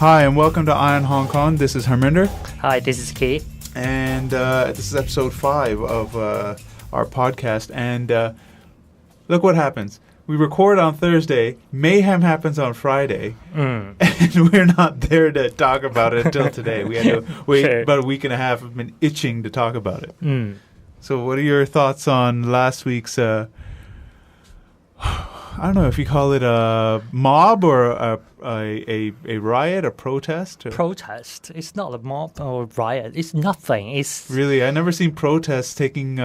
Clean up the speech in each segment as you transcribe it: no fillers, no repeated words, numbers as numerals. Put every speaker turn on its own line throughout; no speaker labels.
Hi, and welcome to Eye on Hong Kong. This is Harminder.
Hi, this is Key.
And this is episode 5 of our podcast. And look what happens. We record on Thursday. Mayhem happens on Friday. And we're not there to talk about it until today. We had to wait about a week and a half. I've been itching to talk about it. So what are your thoughts on last week's... I don't know if you call it a mob or a riot, a protest.
Protest. It's not a mob or riot. It's nothing. It's
really. I never seen protests taking,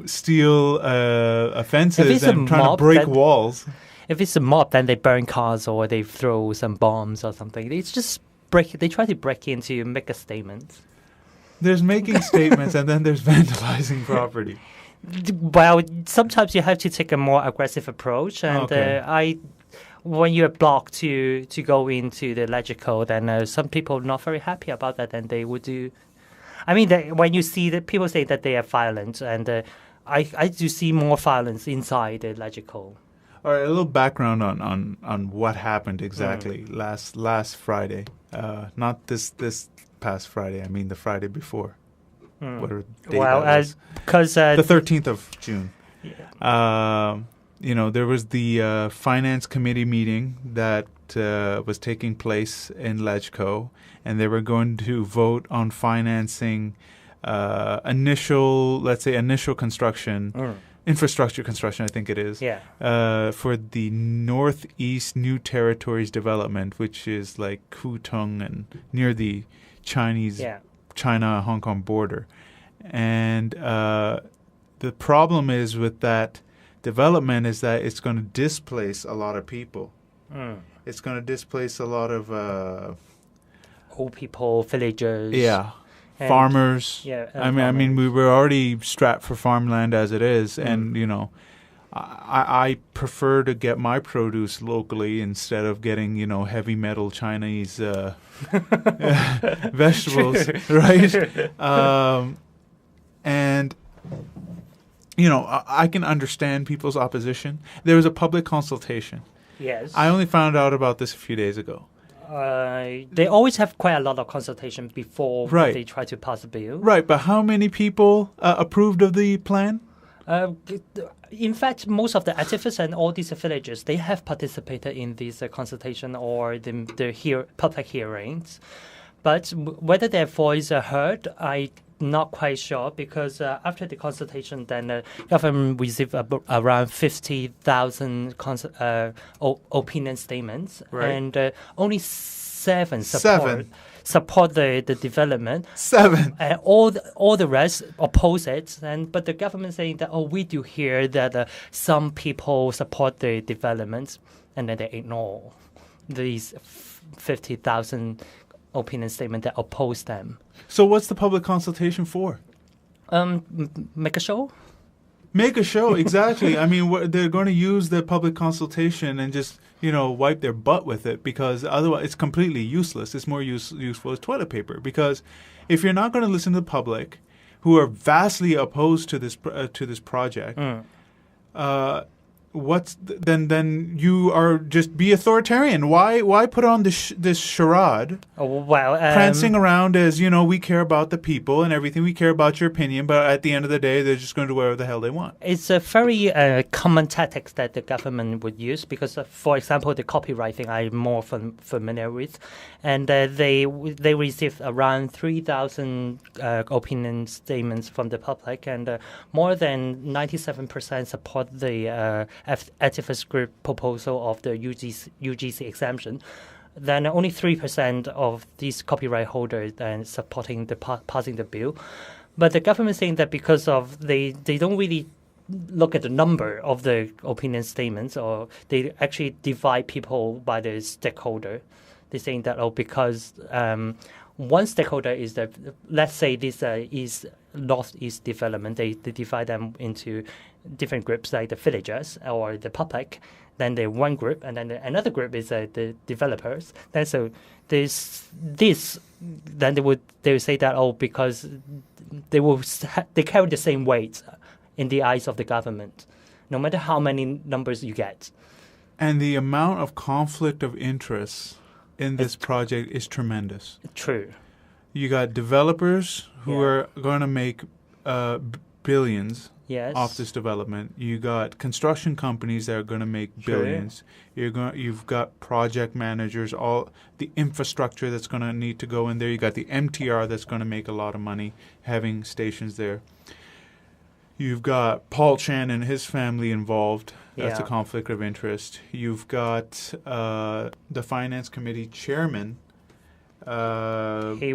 steel offenses and trying to break walls.
If it's a mob, then they burn cars or they throw some bombs or something. It's just They try to break in to make a statement.
There's making statements and then there's vandalizing property.
Well, sometimes you have to take a more aggressive approach, and when you're blocked to go into the LegCo, then some people are not very happy about that, and they would do. I mean, when you see that people say that they are violent, and I do see more violence inside the LegCo.
All right, a little background on what happened exactly last Friday, not this past Friday. I mean the Friday before.
Because
the 13th of June.
Yeah.
There was the finance committee meeting that was taking place in LegCo, and they were going to vote on financing initial construction, infrastructure construction, I think it is, for the Northeast New Territories development, which is like Kutong and near the China-Hong Kong border. And the problem is with that development is that it's going to displace a lot of people. It's going to displace a lot of...
old people, villagers.
Yeah. Farmers.
Yeah.
I mean, we were already strapped for farmland as it is. And, I prefer to get my produce locally instead of getting, heavy metal Chinese vegetables, right? And, I can understand people's opposition. There was a public consultation.
Yes.
I only found out about this a few days ago.
They always have quite a lot of consultation before they try to pass a bill.
Right, but how many people approved of the plan?
In fact, most of the activists and all these villagers, they have participated in this consultation or the public hearings. But whether their voice are heard, I'm not quite sure, because after the consultation, then the government received around 50,000 opinion statements, and only seven support the development.
7.
And all the rest oppose it. But the government saying that, we do hear that some people support the development, and then they ignore these 50,000 opinion statement that oppose them.
So what's the public consultation for?
Make a show?
Make a show, exactly. I mean, they're going to use the public consultation and just, wipe their butt with it, because otherwise it's completely useless. It's more useful as toilet paper, because if you're not going to listen to the public, who are vastly opposed to this project, then you are just be authoritarian. Why put on this charade? Prancing around as we care about the people and everything. We care about your opinion, but at the end of the day, they're just going to do whatever the hell they want.
It's a very common tactics that the government would use, because, for example, the copyright thing I'm more familiar with, and they received around 3,000 opinion statements from the public, and more than 97% support the activist group proposal of the UGC exemption. Then only 3% of these copyright holders then supporting the passing the bill. But the government saying that because of they don't really look at the number of the opinion statements, or they actually divide people by the stakeholder. They're saying that because one stakeholder is let's say this is Northeast development. They divide them into different groups, like the villagers or the public. Then the one group, and then another group is the developers. Then so then they would say that because they carry the same weight in the eyes of the government, no matter how many numbers you get.
And the amount of conflict of interest in this project is tremendous.
True.
You got developers who are going to make billions off this development. You got construction companies that are going to make billions. You've got project managers, all the infrastructure that's going to need to go in there. You got the MTR that's going to make a lot of money having stations there. You've got Paul Chan and his family involved. That's a conflict of interest. You've got the Finance Committee Chairman. He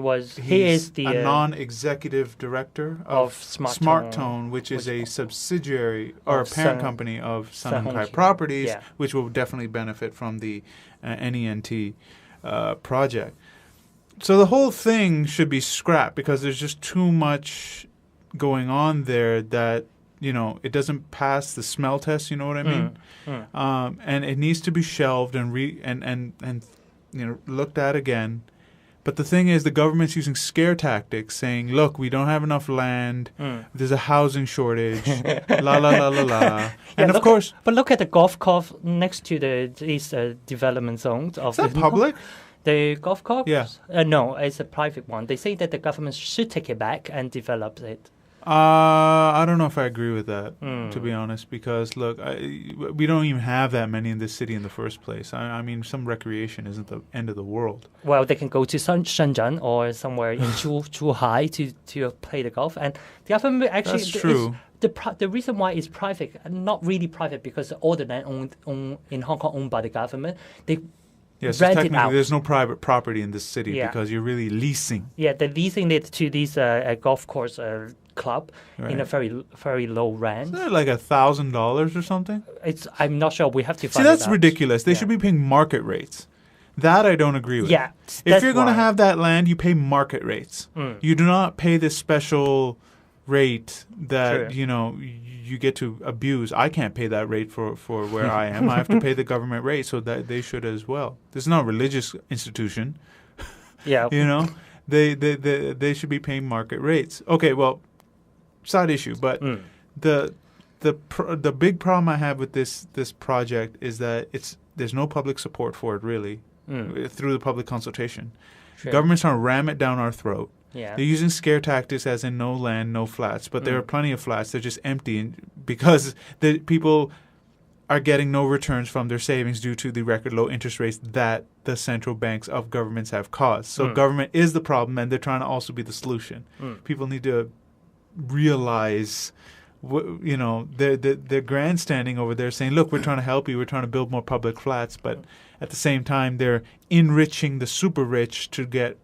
is a non-executive director of SmartTone, which is a subsidiary or a parent company of Sun Hung Kai Properties, which will definitely benefit from the NENT project. So the whole thing should be scrapped because there's just too much going on there that, you know, it doesn't pass the smell test, you know what I mean? And it needs to be shelved and you know, looked at again. But the thing is, the government's using scare tactics, saying, look, we don't have enough land, there's a housing shortage, la la la la la. And of course...
But look at the golf course next to these development zones.
Is that public?
The golf course?
Yeah.
No, it's a private one. They say that the government should take it back and develop it.
I don't know if I agree with that, to be honest, because, look, we don't even have that many in this city in the first place. I mean, some recreation isn't the end of the world.
Well, they can go to Shenzhen or somewhere in Zhuhai to play the golf. And the government actually...
That's true.
The reason why it's private, not really private, because all the land in Hong Kong owned by the government, they...
Yeah, so technically there's no private property in this city because you're really leasing.
Yeah, they're leasing it to these golf course club in a very, very low rent.
Isn't it like $1,000 or something?
I'm not sure. We have to find
See, that's ridiculous. They should be paying market rates. That I don't agree with.
Yeah.
If you're going to have that land, you pay market rates. You do not pay this special rate that, you know, you get to abuse. I can't pay that rate for where I am. I have to pay the government rate, so that they should as well. This is not a religious institution.
Yeah.
You know, they should be paying market rates. Okay, well, side issue, but the big problem I have with this project is that there's no public support for it really through the public consultation. Sure. Government's trying to ram it down our throat.
Yeah.
They're using scare tactics as in no land, no flats, but there are plenty of flats. They're just empty because the people are getting no returns from their savings due to the record low interest rates that the central banks of governments have caused. So government is the problem, and they're trying to also be the solution. People need to realize, you know, they're grandstanding over there saying, look, we're trying to help you, we're trying to build more public flats, but at the same time they're enriching the super rich to get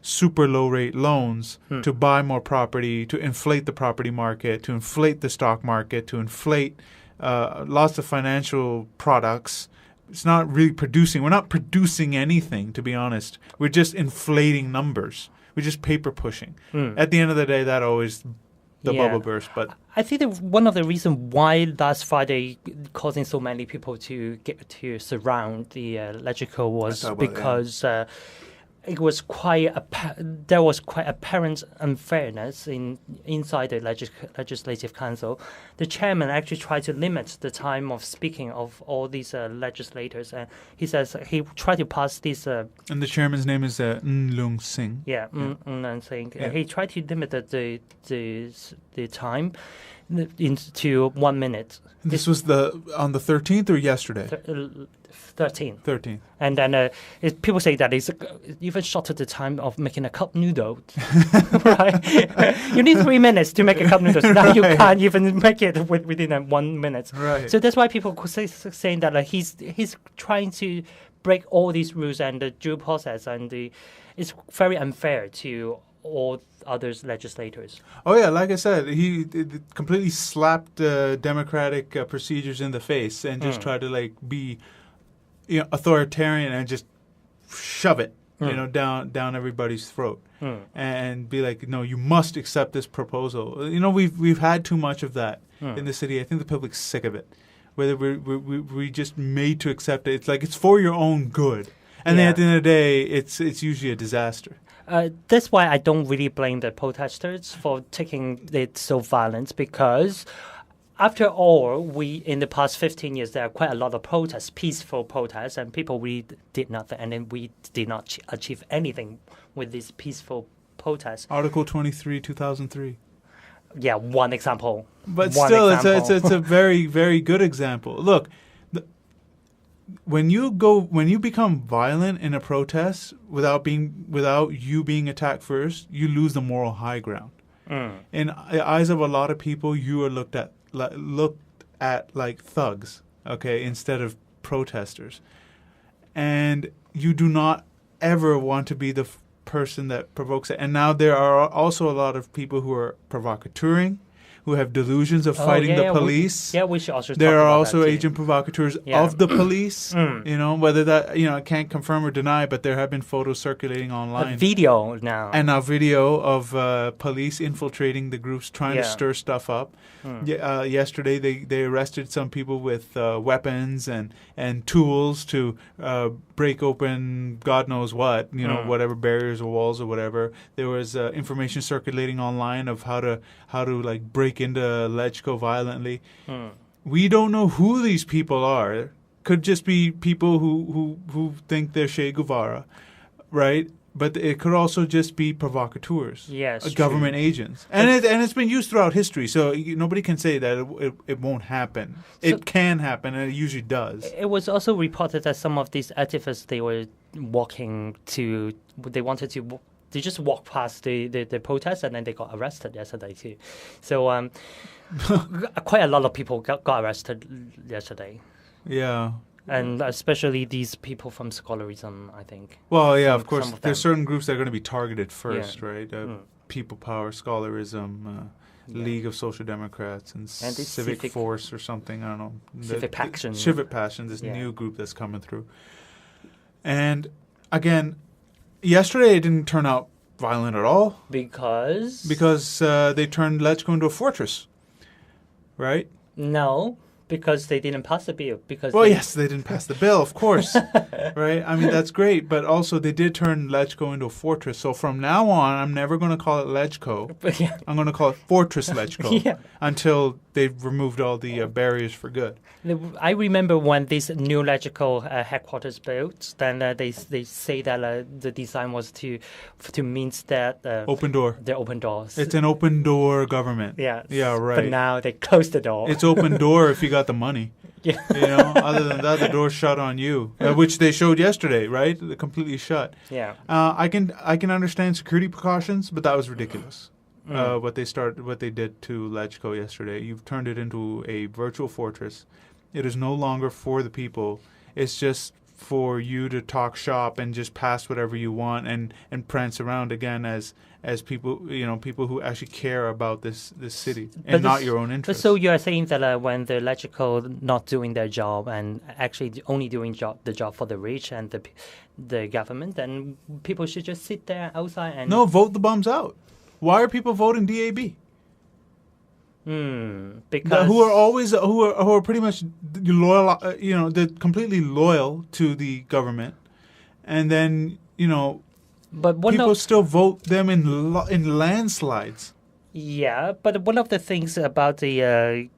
super low rate loans to buy more property, to inflate the property market, to inflate the stock market, to inflate lots of financial products. It's not really producing. We're not producing anything, to be honest. We're just inflating numbers. We're just paper pushing. At the end of the day, that always the bubble burst. But
I think that one of the reasons why last Friday causing so many people to get to surround the LegCo was because it was there was quite apparent unfairness inside the Legislative Council. The chairman actually tried to limit the time of speaking of all these legislators, and he says he tried to pass this.
And the chairman's name is Ng Lung Sing.
Yeah, Ng Lung Sing. He tried to limit the time into 1 minute.
This was on the 13th or yesterday?
13th. And then people say that it's even shorter the time of making a cup noodle. Right? You need 3 minutes to make a cup noodles. Now you can't even make it within 1 minute.
Right.
So that's why people saying that he's trying to break all these rules and the due process, and it's very unfair to all others legislators.
Oh yeah, like I said, he completely slapped democratic procedures in the face and just tried to be authoritarian and just shove it down everybody's throat and be like, no, you must accept this proposal. We've had too much of that in the city. I think the public's sick of it. Whether we just made to accept it. It's like it's for your own good, and then at the end of the day, it's usually a disaster.
That's why I don't really blame the protesters for taking it so violent, because after all, in the past 15 years, there are quite a lot of protests, peaceful protests, and people really did nothing, and then we did not achieve anything with these peaceful protests.
Article 23, 2003.
Yeah, one example.
But still, it's a very, very good example. Look, when you become violent in a protest without you being attacked first, you lose the moral high ground. In the eyes of a lot of people, you are looked at like thugs, okay, instead of protesters, and you do not ever want to be the person that provokes it. And now there are also a lot of people who are provocateuring, who have delusions of fighting the police.
We should also.
There
talk
are
about
also
that
agent provocateurs of the police. Whether that I can't confirm or deny, but there have been photos circulating online.
A video now.
And a video of police infiltrating the groups, trying to stir stuff up. Yesterday, they arrested some people with weapons and tools to break open God knows what, whatever barriers or walls or whatever. There was information circulating online of how to like break into LegCo violently. We don't know who these people are. Could just be people who think they're Che Guevara, right? But it could also just be provocateurs, government agents, and it's been used throughout history. So nobody can say that it won't happen. It can happen, and it usually does.
It was also reported that some of these activists they just walked past the protest, and then they got arrested yesterday too. So quite a lot of people got arrested yesterday.
Yeah.
And especially these people from scholarism, I think.
Well, yeah, of course. There's certain groups that are going to be targeted first, right? People Power, Scholarism, League of Social Democrats, and Civic Force or something. I don't know.
Civic Passion.
Civic Passion, this new group that's coming through. And again, yesterday it didn't turn out violent at all.
Because
they turned LegCo into a fortress, right?
No. Because they didn't pass the bill.
Yes, they didn't pass the bill, of course. Right? I mean, that's great. But also, they did turn LegCo into a fortress. So from now on, I'm never going to call it LegCo. I'm going to call it Fortress LegCo until they've removed all the barriers for good.
I remember when this new LegCo headquarters built, then they say that the design was to means that
open door.
They're open doors.
It's an open door government.
Yeah.
Yeah, right.
But now they closed the door.
It's open door if you got the money.
Yeah.
Other than that, the door's shut on you, which they showed yesterday, right? They're completely shut.
Yeah.
I can understand security precautions, but that was ridiculous. What they did to LegCo yesterday. You've turned it into a virtual fortress. It is no longer for the people. It's just for you to talk shop and just pass whatever you want and prance around again as people, people who actually care about this city and not your own interests.
So you are saying that when the LegCo not doing their job and actually only doing the job for the rich and the government, then people should just sit there outside and...
No, vote the bums out. Why are people voting DAB?
Because
who are pretty much loyal, they're completely loyal to the government, and then
but
people still vote them in landslides.
Yeah, but one of the things about the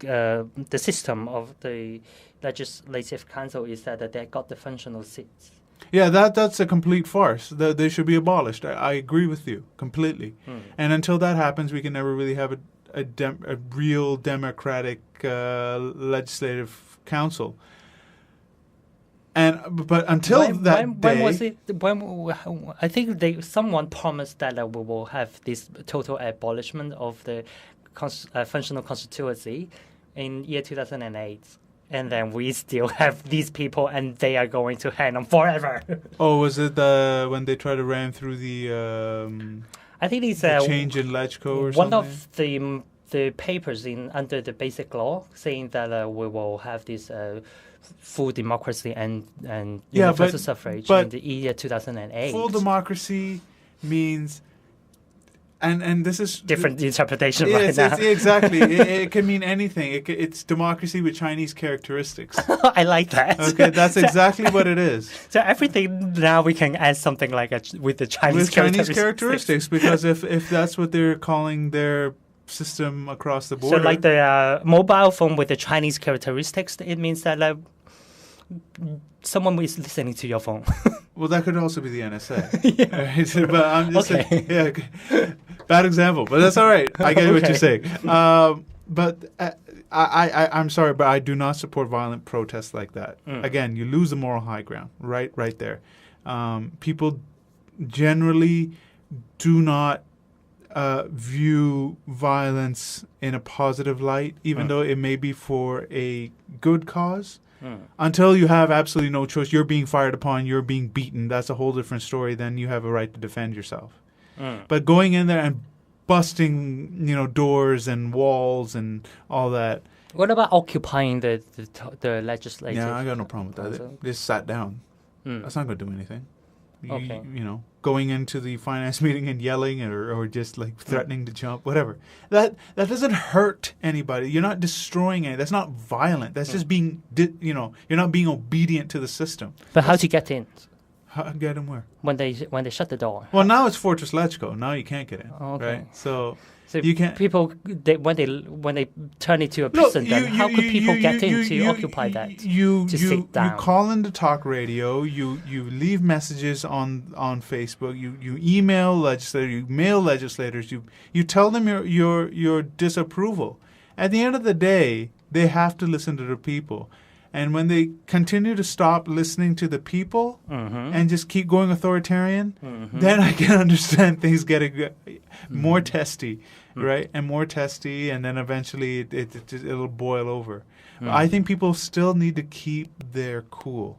system of the Legislative Council is that they got the functional seats.
Yeah, that's a complete farce. They should be abolished. I agree with you completely. And until that happens, we can never really have a real democratic legislative council. But until that day,
when was it? I think someone promised that we will have this total abolishment of the functional constituency in year 2008. And then we still have these people, and they are going to hang on forever.
Oh, was it when they tried to ram through the?
I think it's
the change in LegCo or
one
something?
of the papers under the basic law saying that we will have this full democracy and universal suffrage in the year 2008.
Full democracy means. And this is
different interpretation
now. Exactly. It can mean anything. It's democracy with Chinese characteristics.
I like that.
Okay, that's exactly what it is.
So everything now we can add something like with the Chinese characteristics.
Because if that's what they're calling their system across the
So
border.
like the mobile phone with the Chinese characteristics, it means that someone is listening to your phone.
Well, that could also be the NSA. Right? But I'm just saying, bad example, but that's all right. I get what you're saying. But I'm sorry, but I do not support violent protests like that. Again, you lose the moral high ground right there. People generally do not view violence in a positive light, even though it may be for a good cause. Until you have absolutely no choice, you're being fired upon, you're being beaten, that's a whole different story. Then you have a right to defend yourself. But going in there and busting, doors and walls and all that.
What about occupying the legislature?
Yeah, I got no problem with that. They just sat down. That's not going to do anything.
Okay.
Going into the finance meeting and yelling or just like threatening to jump, whatever. That doesn't hurt anybody. You're not destroying it. That's not violent. That's just being, you're not being obedient to the system.
But how to get in?
Get in where?
When they shut the door.
Well, now it's Fortress LegCo. Now you can't get in.
Okay.
Right? So
you can't. People, when they turn it to a prison, how could people get in to occupy that? Sit down.
You call into talk radio. You leave messages on Facebook. You email legislators. You mail legislators. You tell them your disapproval. At the end of the day, they have to listen to the people. And when they continue to stop listening to the people and just keep going authoritarian, then I can understand things getting more testy, right? And more testy, and then eventually it'll boil over. I think people still need to keep their cool.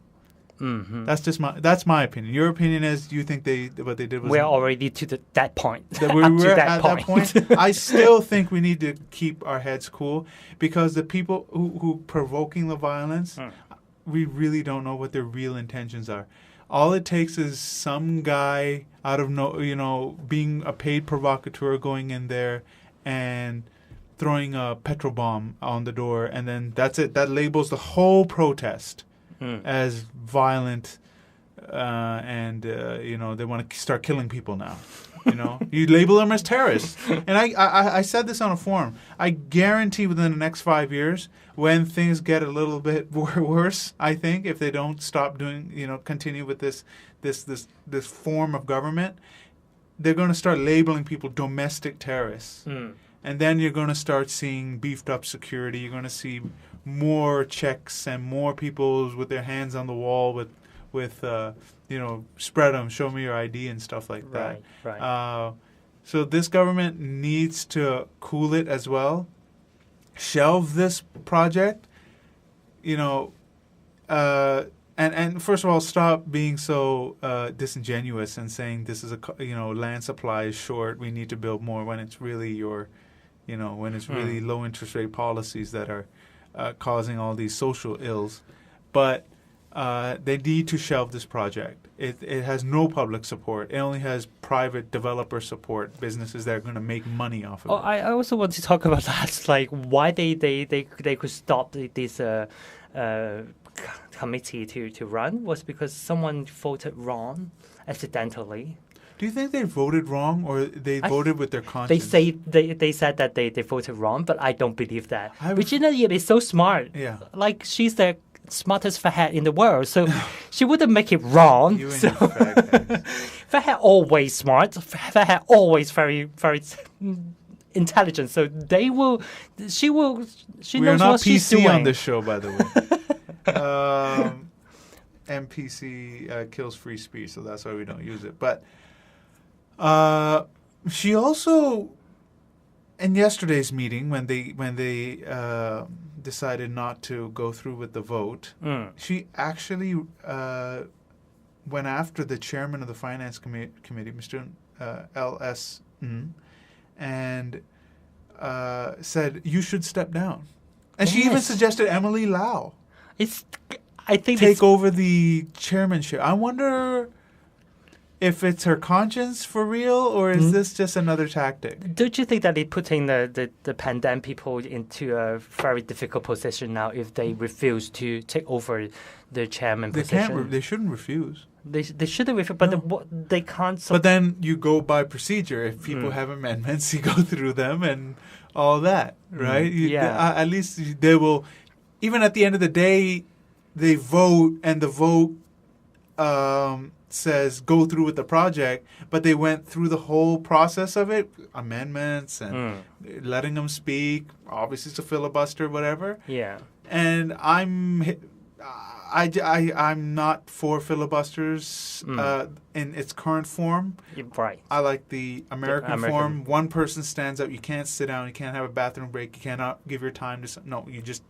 That's my opinion. Your opinion is you think what they did was...
We're already to that point.
That we were at that point. I still think we need to keep our heads cool because the people who provoking the violence, we really don't know what their real intentions are. All it takes is some guy out of being a paid provocateur going in there and throwing a petrol bomb on the door, and then that's it. That labels the whole protest as violent, and they want to start killing people now. You label them as terrorists. And I said this on a forum. I guarantee within the next 5 years, when things get a little bit worse, I think if they don't stop doing, continue with this form of government, they're going to start labeling people domestic terrorists. And then you're going to start seeing beefed up security. You're going to see more checks and more people with their hands on the wall with spread them, show me your ID and stuff like that.
Right.
So this government needs to cool it as well, shelve this project, and first of all, stop being so disingenuous and saying this is land supply is short, we need to build more, when it's really really low interest rate policies that are causing all these social ills. But they need to shelve this project. It has no public support. It only has private developer support, businesses that are going to make money off of it.
I also want to talk about that, like why they could stop this committee to run was because someone voted wrong accidentally.
Do you think they voted wrong, or they voted with their conscience?
They said that they voted wrong, but I don't believe that. Regina Yip is so smart.
Yeah.
Like, she's the smartest fathead in the world, so she wouldn't make it wrong.
You and your fag
fathead always smart. Fathead always very, very intelligent. So she knows what she's doing.
We are not PC on this show, by the way. MPC kills free speech, so that's why we don't use it. But she also, in yesterday's meeting, when they decided not to go through with the vote, she actually went after the chairman of the Finance Committee, Mr. L.S., and said, you should step down. And she even suggested Emily Lau take over the chairmanship. I wonder if it's her conscience for real, or is this just another tactic?
Don't you think that it putting the pandemic people into a very difficult position now if they refuse to take over the chairman position?
They shouldn't refuse.
They shouldn't refuse, but they can't.
But then you go by procedure. If people have amendments, you go through them and all that, right? At least they will. Even at the end of the day, they vote, and the vote says go through with the project, but they went through the whole process of it, amendments and letting them speak. Obviously, it's a filibuster, whatever.
Yeah.
And I'm not for filibusters in its current form.
Right.
I like the American form. One person stands up. You can't sit down. You can't have a bathroom break. You cannot give your time to no.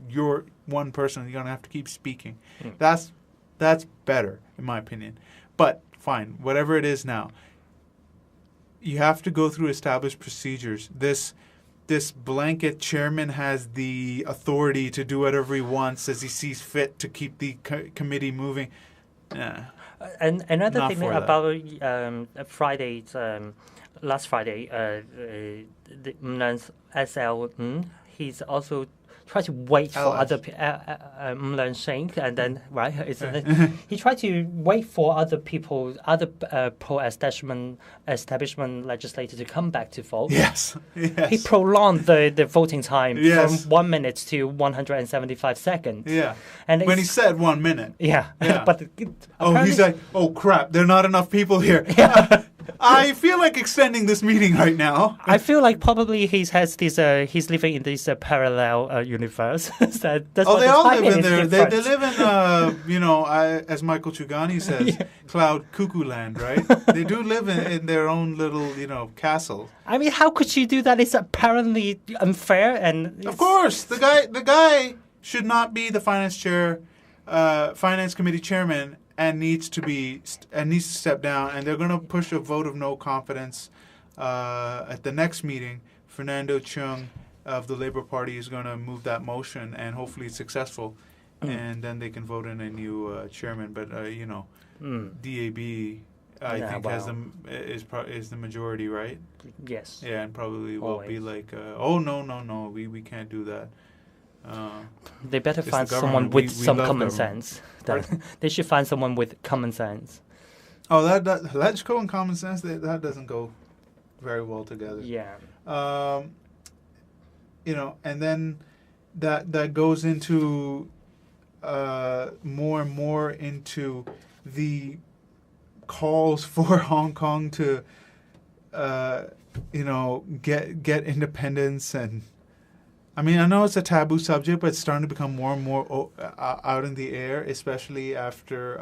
You're one person. You're gonna have to keep speaking. That's better, in my opinion. But fine, whatever it is now, you have to go through established procedures. This blanket chairman has the authority to do whatever he wants as he sees fit to keep the committee moving.
And another
Not
thing
for
about last Friday, the SL, he's also try to wait for other Sheng, and then he tried to wait for other people, other pro-establishment legislators to come back to vote.
Yes.
He prolonged the voting time from 1 minute to 175 seconds.
Yeah.
And
when he said 1 minute.
Yeah. But
he's like, oh crap, there are not enough people here. I feel like extending this meeting right now.
I feel like probably he's living in this parallel universe. That's
they all live in there. They live in, as Michael Chugani says, cloud cuckoo land, right? They do live in their own little, castle.
I mean, how could you do that? It's apparently unfair, and
of course, the guy should not be the finance committee chairman. And needs to step down, and they're going to push a vote of no confidence at the next meeting. Fernando Cheung of the Labour Party is going to move that motion, and hopefully it's successful, and then they can vote in a new chairman. But DAB, I think is the majority, right?
Yes.
Yeah, and probably will be like, no, we can't do that.
They better find someone with some common sense. They should find someone with common sense.
Oh, that LegCo and common sense, that doesn't go very well together.
Yeah.
And then that goes into more and more into the calls for Hong Kong to get independence. And I mean, I know it's a taboo subject, but it's starting to become more and more out in the air, especially after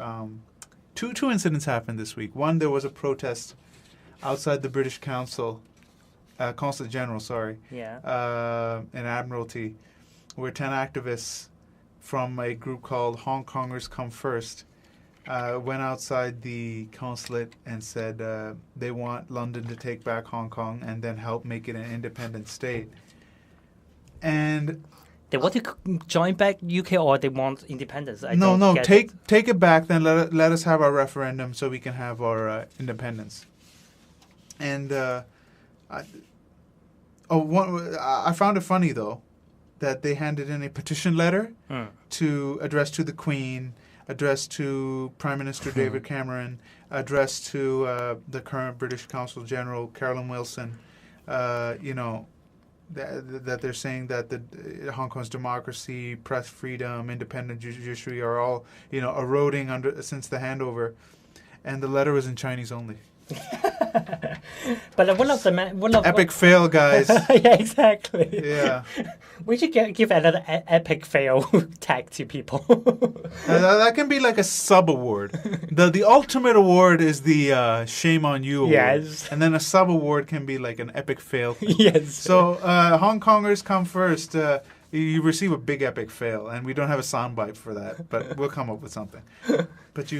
two incidents happened this week. One, there was a protest outside the British Consulate General, in Admiralty, where 10 activists from a group called Hong Kongers Come First went outside the consulate and said they want London to take back Hong Kong and then help make it an independent state. And
they want to join back UK, or they want independence?
Take it back. Then let us have our referendum so we can have our independence. And I found it funny though that they handed in a petition letter to address to the Queen, addressed to Prime Minister David Cameron, addressed to the current British Consul General Carolyn Wilson. That they're saying that the Hong Kong's democracy, press freedom, independent judiciary are all eroding since the handover, and the letter was in Chinese only.
But
epic fail, guys.
Yeah, exactly.
Yeah,
we should give another epic fail tag to people.
That can be like a sub award. The ultimate award is the shame on you award.
Yes,
and then a sub award can be like an epic fail thing.
Yes.
So Hong Kongers Come First. You receive a big epic fail, and we don't have a soundbite for that, but we'll come up with something. But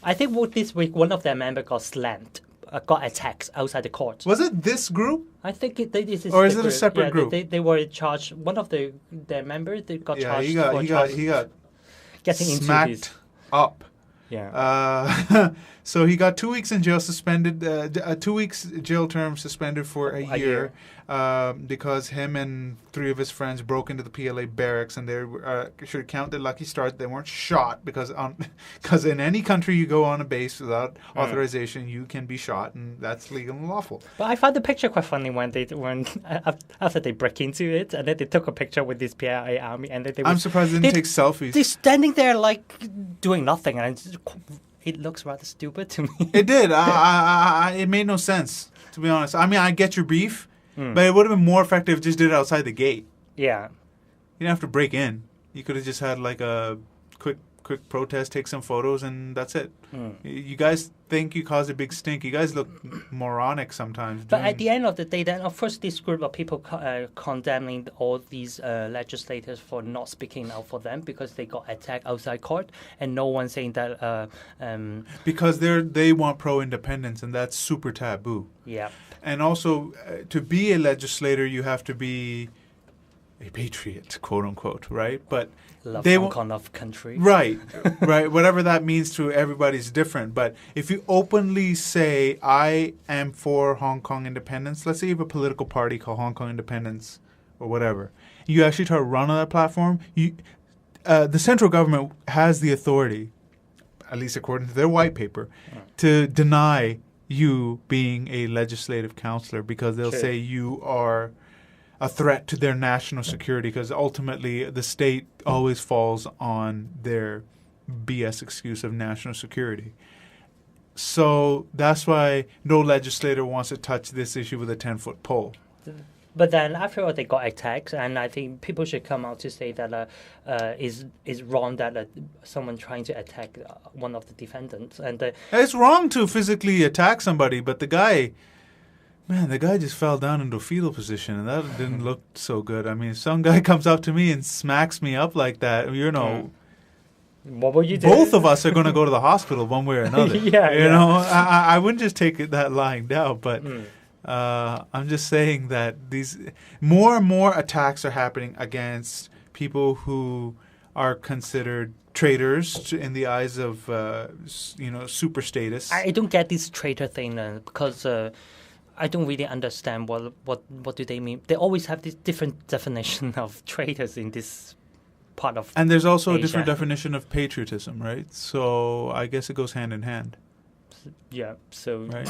I think this week one of their members got slammed. Got attacked outside the court.
Was it this group?
I think this is.
Or is it a separate group?
They were charged. One of their members got charged.
He got
getting
smacked
into this.
up.
Yeah.
So he got 2 weeks in jail suspended, 2 weeks jail term suspended for a year. Because him and 3 of his friends broke into the PLA barracks, and they should count their lucky stars. They weren't shot because in any country you go on a base without authorization, you can be shot, and that's legal and lawful.
But I found the picture quite funny when after they break into it, and then they took a picture with this PLA army, and then
I'm surprised they didn't take selfies.
They're standing there like doing nothing, and it looks rather stupid to me.
It did. It made no sense, to be honest. I mean, I get your beef. But it would have been more effective if you just did it outside the gate.
Yeah.
You didn't have to break in. You could have just had like a quick protest, take some photos, and that's it. You guys think you caused a big stink. You guys look moronic sometimes.
But at the end of the day, then, of course, this group of people condemning all these legislators for not speaking out for them because they got attacked outside court, and no one saying that...
because they want pro-independence, and that's super taboo.
Yeah.
And also, to be a legislator, you have to be a patriot, quote unquote, right? But
love Hong Kong, love country.
Right, right. Whatever that means to everybody's different. But if you openly say, I am for Hong Kong independence, let's say you have a political party called Hong Kong Independence or whatever, you actually try to run on that platform, the central government has the authority, at least according to their white paper, to deny you being a legislative counselor because they'll say you are a threat to their national security because ultimately the state always falls on their BS excuse of national security. So that's why no legislator wants to touch this issue with a 10-foot pole.
But then after all, they got attacked, and I think people should come out to say that is wrong that someone trying to attack one of the defendants. And
it's wrong to physically attack somebody, but the guy just fell down into a fetal position, and that didn't look so good. I mean, if some guy comes up to me and smacks me up like that,
what will you do?
Both of us are going to go to the hospital one way or another. You know, I wouldn't just take that lying down, but... I'm just saying that these more and more attacks are happening against people who are considered traitors in the eyes of super status.
I don't get this traitor thing because I don't really understand what do they mean. They always have this different definition of traitors in this part of
and there's also
Asia.
A different definition of patriotism, right? So I guess it goes hand in hand.
Yeah, so
right.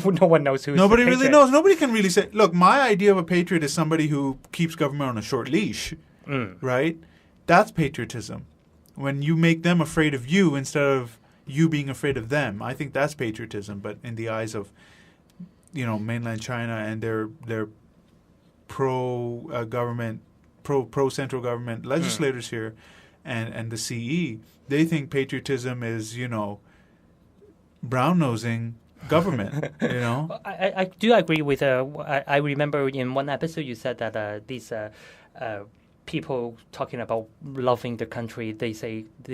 No one knows who's
Nobody
the
really knows. Nobody can really say, look, my idea of a patriot is somebody who keeps government on a short leash, right? That's patriotism. When you make them afraid of you instead of you being afraid of them, I think that's patriotism. But in the eyes of, mainland China and their pro-government, pro-central government legislators here and the CE, they think patriotism is, brown-nosing government,
I do agree with. I remember in one episode you said that these people talking about loving the country, they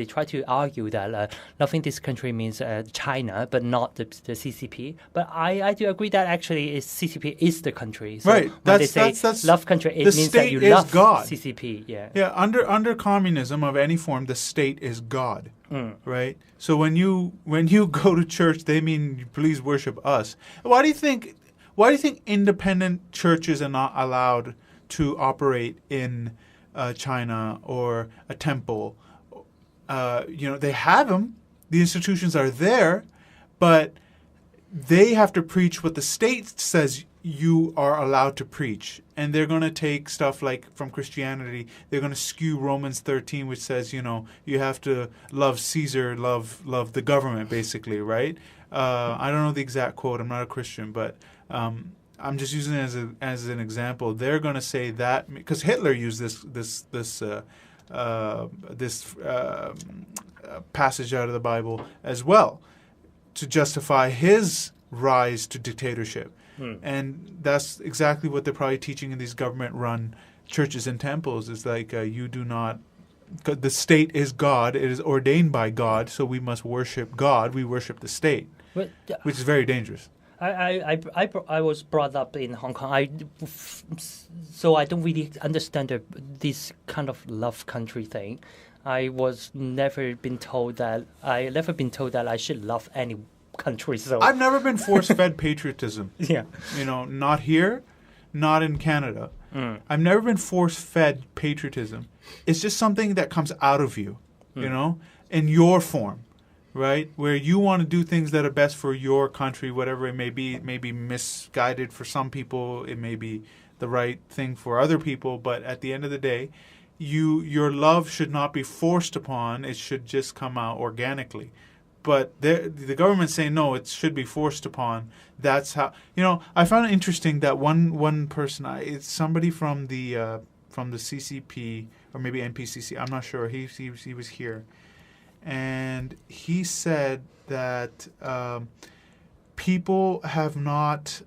try to argue that loving this country means China, but not the CCP. But I do agree that actually CCP is the country. So
right.
When they say love country, it means that you love God. CCP. Yeah.
Yeah. Under communism of any form, the state is God. Right. So when you go to church, they mean please worship us. Why do you think independent churches are not allowed to operate in China or a temple? They have them. The institutions are there, but they have to preach what the state says you are allowed to preach. And they're going to take stuff like from Christianity, they're going to skew Romans 13, which says, you have to love Caesar, love the government, basically, right? I don't know the exact quote. I'm not a Christian, but I'm just using it as an example. They're going to say that because Hitler used this passage out of the Bible as well to justify his rise to dictatorship. And that's exactly what they're probably teaching in these government-run churches and temples. Is like you do not. The state is God. It is ordained by God, so we must worship God. We worship the state, which is very dangerous.
I was brought up in Hong Kong. So I don't really understand this kind of love country thing. I never been told that I should love any country. So
I've never been force-fed patriotism.
yeah.
Not here, not in Canada. I've never been force-fed patriotism. It's just something that comes out of you, in your form, right? Where you want to do things that are best for your country, whatever it may be. It may be misguided for some people. It may be the right thing for other people. But at the end of the day, your love should not be forced upon. It should just come out organically. But the government's saying, no, it should be forced upon. That's how, I found it interesting that one person, it's somebody from the CCP or maybe NPCC, I'm not sure, he was here. And he said that people have not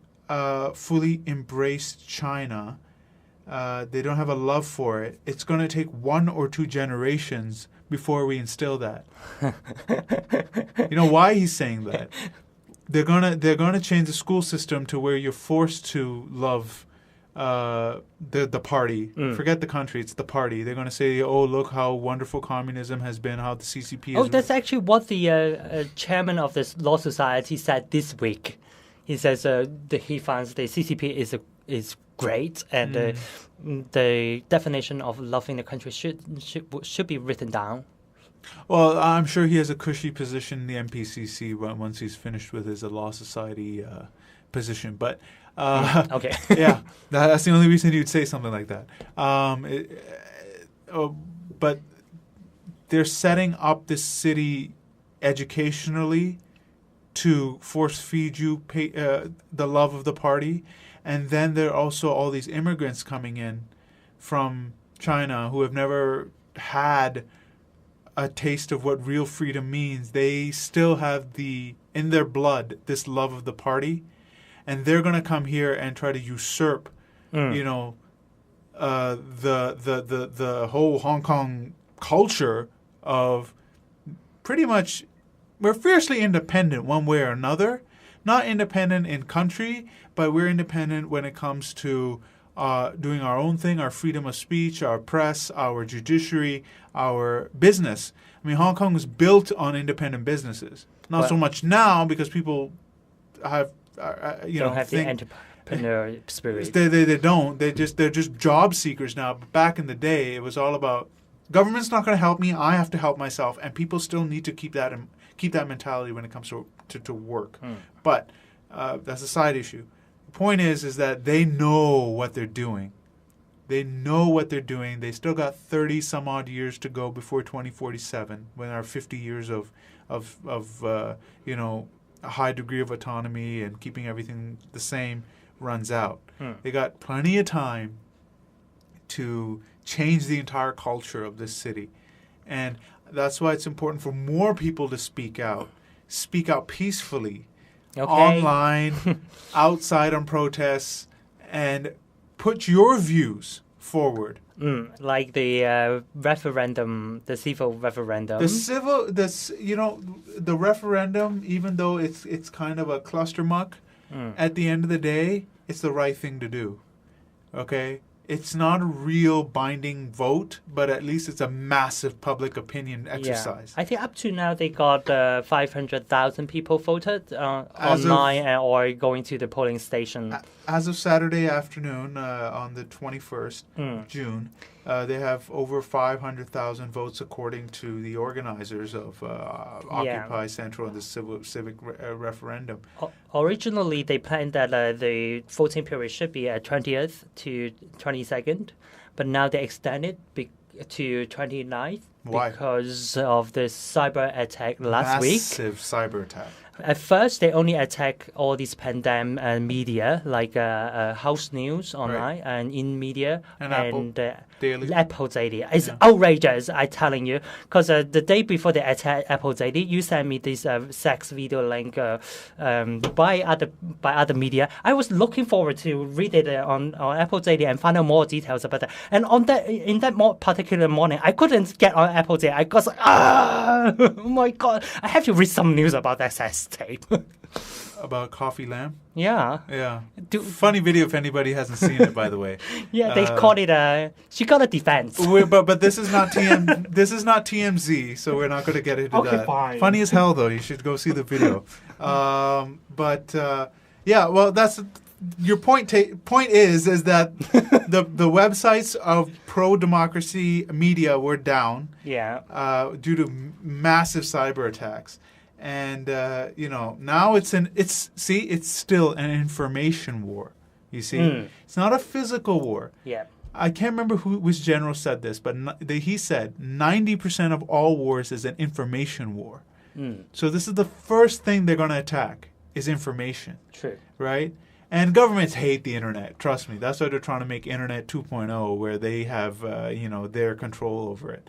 fully embraced China. They don't have a love for it. It's going to take 1 or 2 generations before we instill that. You know why he's saying that? They're gonna change the school system to where you're forced to love the party. Forget the country; it's the party. They're gonna say, "Oh, look how wonderful communism has been. How the CCP."
Oh, that's actually what the chairman of the Law Society said this week. He says he finds the CCP is great, and the definition of loving the country should be written down.
Well, I'm sure he has a cushy position in the MPCC once he's finished with his Law Society position. But
okay,
yeah, that's the only reason he would say something like that. But they're setting up this city educationally to force feed you the love of the party. And then there are also all these immigrants coming in from China who have never had a taste of what real freedom means. They still have in their blood this love of the party, and they're going to come here and try to usurp, the whole Hong Kong culture of pretty much we're fiercely independent one way or another. Not independent in country, but we're independent when it comes to doing our own thing, our freedom of speech, our press, our judiciary, our business. I mean, Hong Kong was built on independent businesses. Not so much now because people have,
don't have the entrepreneur spirit.
They don't. They're just job seekers now. But back in the day, it was all about government's not going to help me. I have to help myself, and people still need to keep that mentality when it comes to work. But that's a side issue. The point is that they know what they're doing. They know what they're doing. They still got 30 some odd years to go before 2047, when our 50 years of a high degree of autonomy and keeping everything the same runs out. They got plenty of time to change the entire culture of this city. And that's why it's important for more people to speak out peacefully, online, outside on protests, and put your views forward.
Like the referendum, the civil referendum.
The referendum, even though it's kind of a clustermuck, at the end of the day, it's the right thing to do. Okay? It's not a real binding vote, but at least it's a massive public opinion exercise.
Yeah. I think up to now they got 500,000 people voted online or going to the polling station.
As of Saturday afternoon, on the 21st June, they have over 500,000 votes according to the organizers of Occupy Central and the civic referendum.
Originally, they planned that the voting period should be 20th to 22nd, but now they extended to 29th.
Why?
Because of the cyber attack last week.
Massive cyber attack.
At first, they only attack all these pandemic media, like House News online and in media
and
Apple Daily. It's outrageous, I'm telling you. Because the day before they attack Apple Daily, you sent me this sex video link by other media. I was looking forward to read it on Apple Daily and find out more details about that. And in that particular morning, I couldn't get on Apple Daily. I was like, oh my God, I have to read some news about that sex tape.
about Coffee Lamb.
Yeah.
Yeah. Funny video if anybody hasn't seen it, by the way.
Yeah, they called it she got a defense.
But this is not this is not TMZ, so we're not going to get into that.
Fine.
Funny as hell, though. You should go see the video. Yeah. Well, that's your point. Point is that the websites of pro-democracy media were down.
Yeah.
Due to massive cyber attacks. And now it's still an information war. You see, it's not a physical war.
Yeah,
I can't remember which general said this, but he said 90% of all wars is an information war. So this is the first thing they're going to attack is information.
True.
Right? And governments hate the internet. Trust me. That's why they're trying to make Internet 2.0, where they have, their control over it.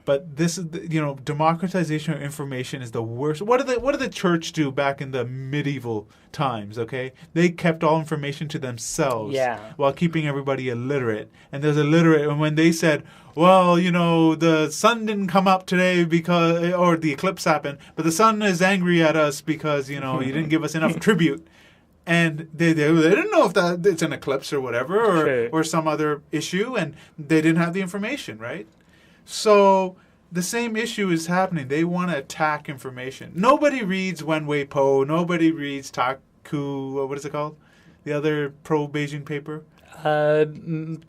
But this is, democratization of information is the worst. What did the church do back in the medieval times? Okay, they kept all information to themselves, while keeping everybody illiterate. And there's illiterate, and when they said, well, the sun didn't come up today or the eclipse happened, but the sun is angry at us because you didn't give us enough tribute. And they didn't know if that it's an eclipse or whatever or some other issue, and they didn't have the information, right? So the same issue is happening. They want to attack information. Nobody reads Wenwei Po. Nobody reads Taku. What is it called? The other pro-Beijing paper.
Taikong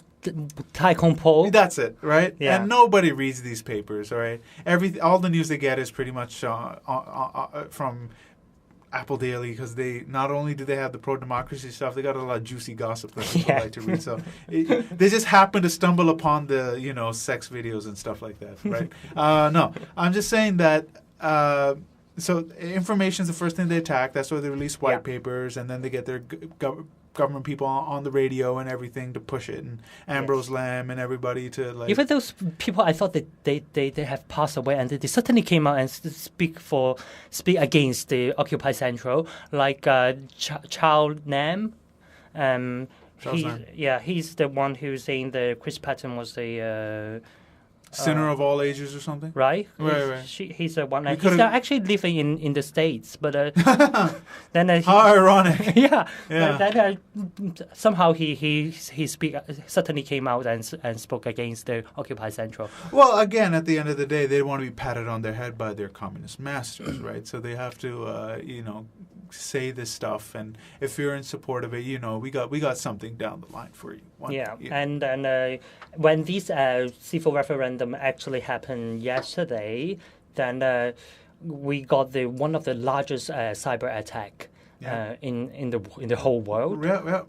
Po.
That's it, right?
Yeah.
And nobody reads these papers, all right? All the news they get is pretty much from Apple Daily, because they not only do they have the pro-democracy stuff, they got a lot of juicy gossip that people like to read. So they just happen to stumble upon the sex videos and stuff like that, right? No, I'm just saying that. So information is the first thing they attack. That's why they release white papers, and then they get their government people on the radio and everything to push it, and Ambrose Lamb and everybody to
Even those people, I thought that they have passed away, and they certainly came out and speak against the Occupy Central, like Charles Lam. He's the one who's saying that Chris Patton was the
sinner of all ages or something,
right?
Right.
He's the one. He's actually living in the States, but then
how ironic.
Yeah. Then somehow he certainly came out and spoke against the Occupy Central.
Well, again, at the end of the day, they want to be patted on their head by their communist masters, right? So they have to say this stuff, and if you're in support of it, we got something down the line for you.
And then when this civil referendum actually happened yesterday, then we got one of the largest cyber attack in the whole world.
Yeah.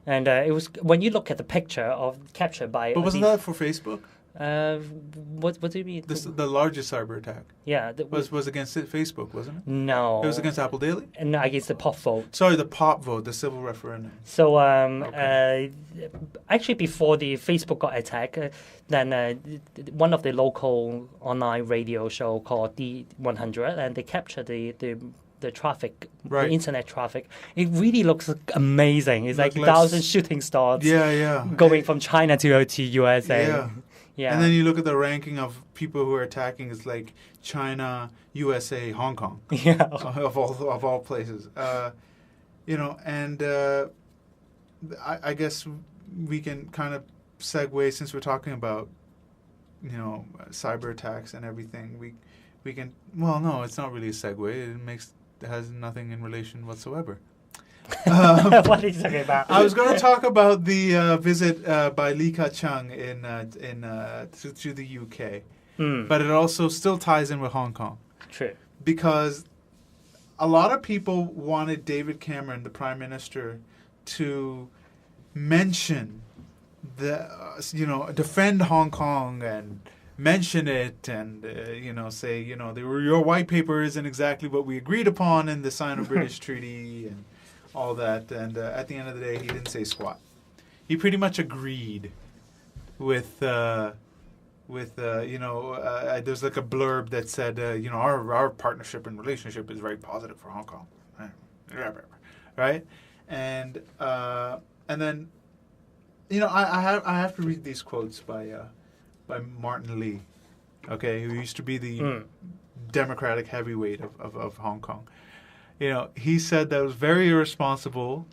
And it was, when you look at the picture captured by.
But wasn't that for Facebook?
What do you mean?
The largest cyber attack.
Yeah,
was against Facebook, wasn't it?
No,
it was against Apple Daily.
No, against the pop vote.
Sorry, the pop vote, the civil referendum.
So actually, before the Facebook got attacked, then one of the local online radio show called D100, and they captured the traffic, the internet traffic. It really looks amazing. It's like 1,000 shooting stars. Going from China to USA. Yeah.
And then you look at the ranking of people who are attacking. It's like China, USA, Hong Kong.
Yeah.
Of all places. And I guess we can kind of segue, since we're talking about cyber attacks and everything. We can. Well, no, it's not really a segue. It has nothing in relation whatsoever.
What are you talking about?
I was going to talk about the visit by Li Ka-chang to the UK, but it also still ties in with Hong Kong.
True.
Because a lot of people wanted David Cameron, the Prime Minister, to mention defend Hong Kong and mention it and say your white paper isn't exactly what we agreed upon in the Sino-British Treaty and all that, and at the end of the day, he didn't say squat. He pretty much agreed with there's like a blurb that said, our partnership and relationship is very positive for Hong Kong, right? And then, I have to read these quotes by Martin Lee, okay, who used to be the Democratic heavyweight of Hong Kong. he said that it was very irresponsible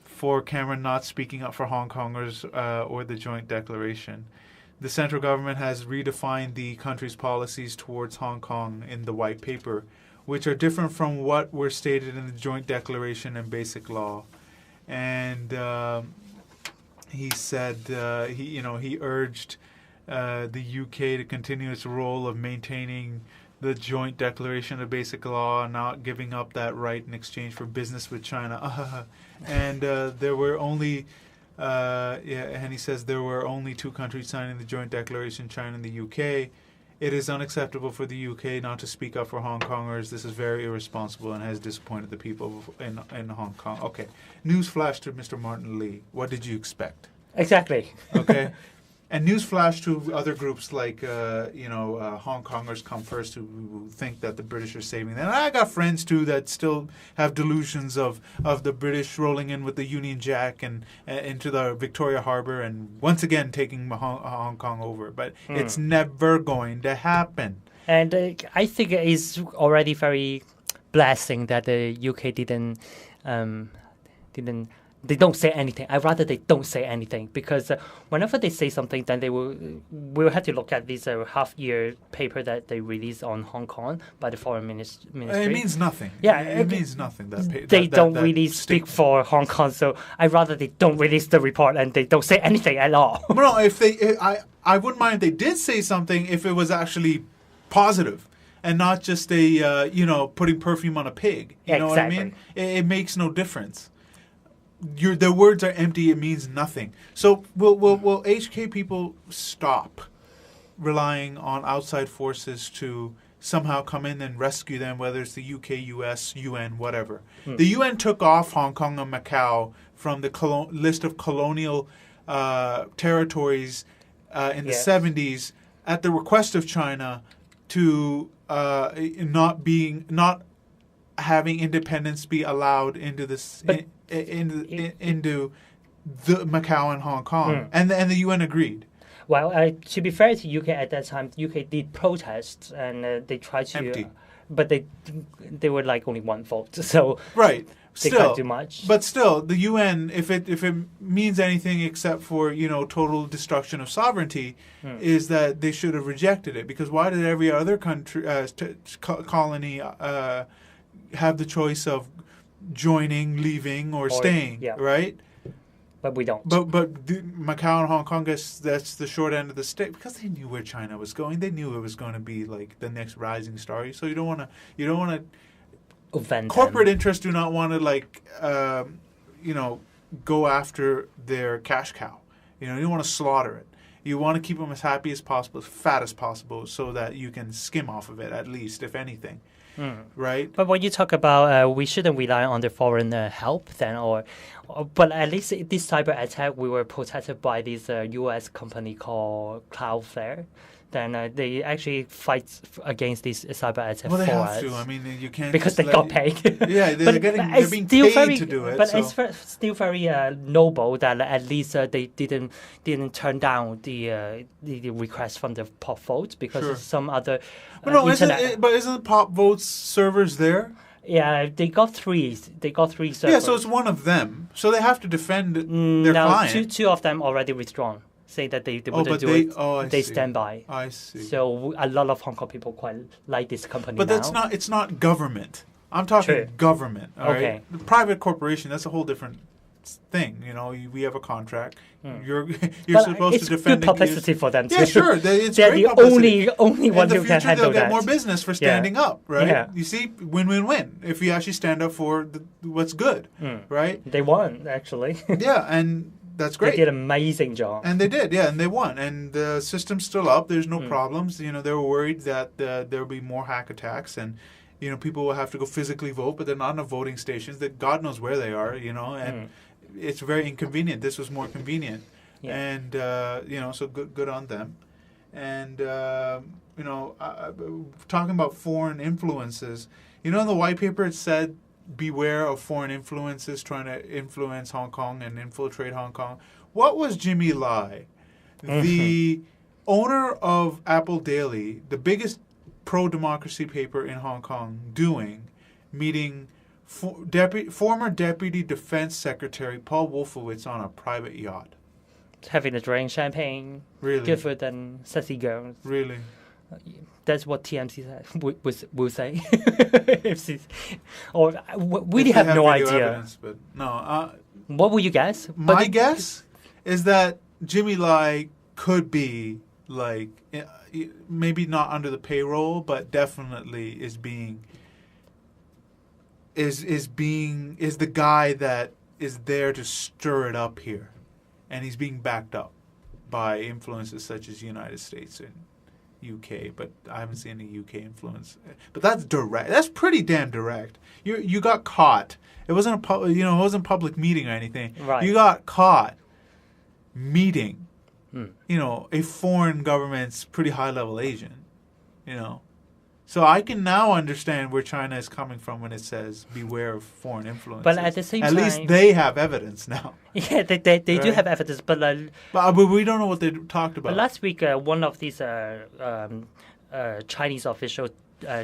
for Cameron not speaking up for Hong Kongers or the joint declaration. The central government has redefined the country's policies towards Hong Kong in the white paper, which are different from what were stated in the joint declaration and basic law. And he said he urged the UK to continue its role of maintaining the joint declaration of basic law, not giving up that right in exchange for business with China. And there were only, and he says there were only 2 countries signing the joint declaration, China and the UK. It is unacceptable for the UK not to speak up for Hong Kongers. This is very irresponsible and has disappointed the people in Hong Kong. Okay, newsflash to Mr. Martin Lee. What did you expect?
Exactly.
Okay. And newsflash to other groups like, Hong Kongers Come First, who think that the British are saving them. And I got friends, too, that still have delusions of the British rolling in with the Union Jack and into the Victoria Harbour and once again taking Hong Kong over. But it's never going to happen.
And I think it is already very blessing that the UK didn't they don't say anything. I'd rather they don't say anything because whenever they say something, then we'll have to look at this half-year paper that they released on Hong Kong by the Foreign Ministry.
It means nothing.
Yeah,
it means nothing.
They don't really speak for Hong Kong, so I'd rather they don't release the report and they don't say anything at all.
No, I wouldn't mind if they did say something if it was actually positive. And not just putting perfume on a pig. You know what I mean? It makes no difference. The words are empty. It means nothing. So will HK people stop relying on outside forces to somehow come in and rescue them, whether it's the UK, US, UN, whatever? The UN took off Hong Kong and Macau from the list of colonial territories in the 70s at the request of China to not having independence be allowed into this into the Macau and Hong Kong, and the UN agreed.
Well, to be fair to UK at that time, UK did protest and they tried to, but they were like only 1 vote, so
right.
They can't do much.
But still, the UN, if it means anything except for total destruction of sovereignty, is that they should have rejected it. Because why did every other country colony have the choice of joining, leaving, or staying? Yeah. Right.
But we don't.
But Macau and Hong Kong, that's the short end of the stick because they knew where China was going. They knew it was going to be like the next rising star. So you don't want to. Corporate interests do not want to go after their cash cow. You don't want to slaughter it. You want to keep them as happy as possible, as fat as possible, so that you can skim off of it at least, if anything. Right?
But when you talk about we shouldn't rely on the foreign help then, but at least this cyber attack, we were protected by this U.S. company called Cloudflare. Then they actually fight against this cyber attack for us.
Well, they have to. I mean, you can't
because they got paid.
Yeah, they're being paid to do it.
But it's still very noble that at least they didn't turn down the request from the pop votes because some other.
But isn't pop votes servers there?
Yeah, they got 3. They got 3 servers.
Yeah, so it's one of them. So they have to defend their client.
Two of them already withdrawn. Say that they wouldn't do it. They stand by.
I see.
So a lot of Hong Kong people quite like this company.
But it's not government. I'm talking government. All right? The private corporation, that's a whole different thing. We have a contract. You're supposed to defend
good publicity for them too.
Yeah, sure. They're
the only one who can handle
they'll get more business for standing up, right?
Yeah.
You see, win-win-win. If you actually stand up for what's good, right?
They won, actually.
Yeah, and that's great.
They did an amazing job.
And they did, and they won. And the system's still up. There's no problems. They were worried that there will be more hack attacks and, people will have to go physically vote, but they're not in the voting stations. That God knows where they are, and it's very inconvenient. This was more convenient. Yeah. And, so good on them. And, talking about foreign influences, in the white paper it said, beware of foreign influences trying to influence Hong Kong and infiltrate Hong Kong. What was Jimmy Lai, the owner of Apple Daily, the biggest pro-democracy paper in Hong Kong, doing, meeting former Deputy Defense Secretary Paul Wolfowitz on a private yacht.
Having a drink, champagne,
Really?
good food, and sexy girls.
Really?
That's what TMC will say. Or we really have no idea.
Evidence, but no.
What will you guess?
My guess is that Jimmy Lai could be like maybe not under the payroll, but definitely is the guy that is there to stir it up here, and he's being backed up by influences such as the United States and UK, but I haven't seen any UK influence. But that's direct. That's pretty damn direct. You got caught. It wasn't it wasn't a public meeting or anything.
Right.
You got caught meeting, a foreign government's pretty high level agent, So I can now understand where China is coming from when it says beware of foreign influences.
But at the same time,
at least they have evidence now.
Yeah, they do have evidence, but
we don't know what they talked about.
last week, one of these Chinese officials,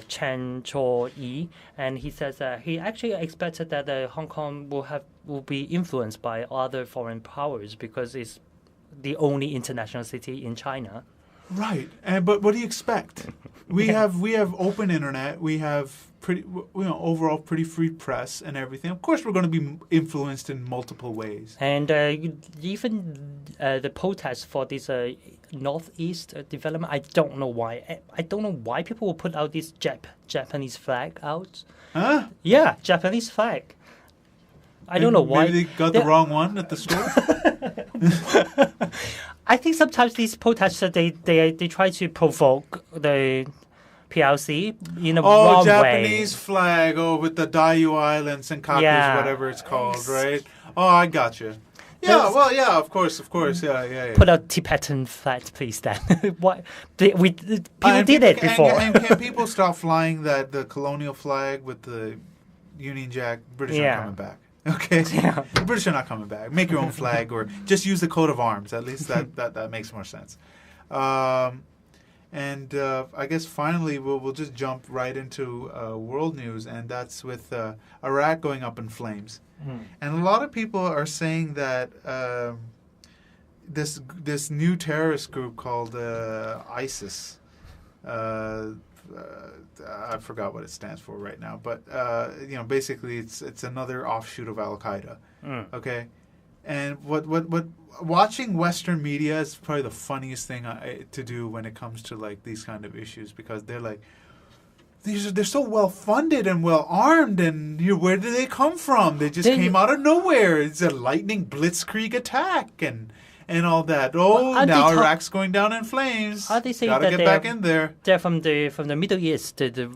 Chen Cho-yi, and he says he actually expected that Hong Kong will be influenced by other foreign powers because it's the only international city in China.
Right, but what do you expect? We have open internet. We have pretty overall pretty free press and everything. Of course, we're going to be influenced in multiple ways.
And even the protests for this northeast development, I don't know why. I don't know why people will put out this Japanese flag out.
Huh?
Yeah, Japanese flag. I don't know why.
Maybe they got the wrong one at the store.
I think sometimes these protesters they try to provoke the PLC in a wrong
Japanese
way.
flag, with the Diaoyu Islands and Kakus, whatever it's called, right? Oh, I got you. Yeah, of course, yeah.
Put a Tibetan flag, please. Then what? People did it before.
And can people stop flying the colonial flag with the Union Jack? British are coming back. Okay,
Yeah.
The British are not coming back. Make your own flag, or just use the coat of arms. At least that makes more sense. And I guess finally we'll just jump right into world news, and that's with Iraq going up in flames. And a lot of people are saying that this new terrorist group called ISIS. I forgot what it stands for right now, but basically it's another offshoot of Al-Qaeda. Okay, and what watching Western media is probably the funniest thing to do when it comes to like these kind of issues, because they're like, they're so well funded and well armed, and where did they come from? They just came out of nowhere. It's a lightning blitzkrieg attack and all that. Now Iraq's going down in flames.
Are they saying
Gotta
that
get back in there?
They're from the Middle East, the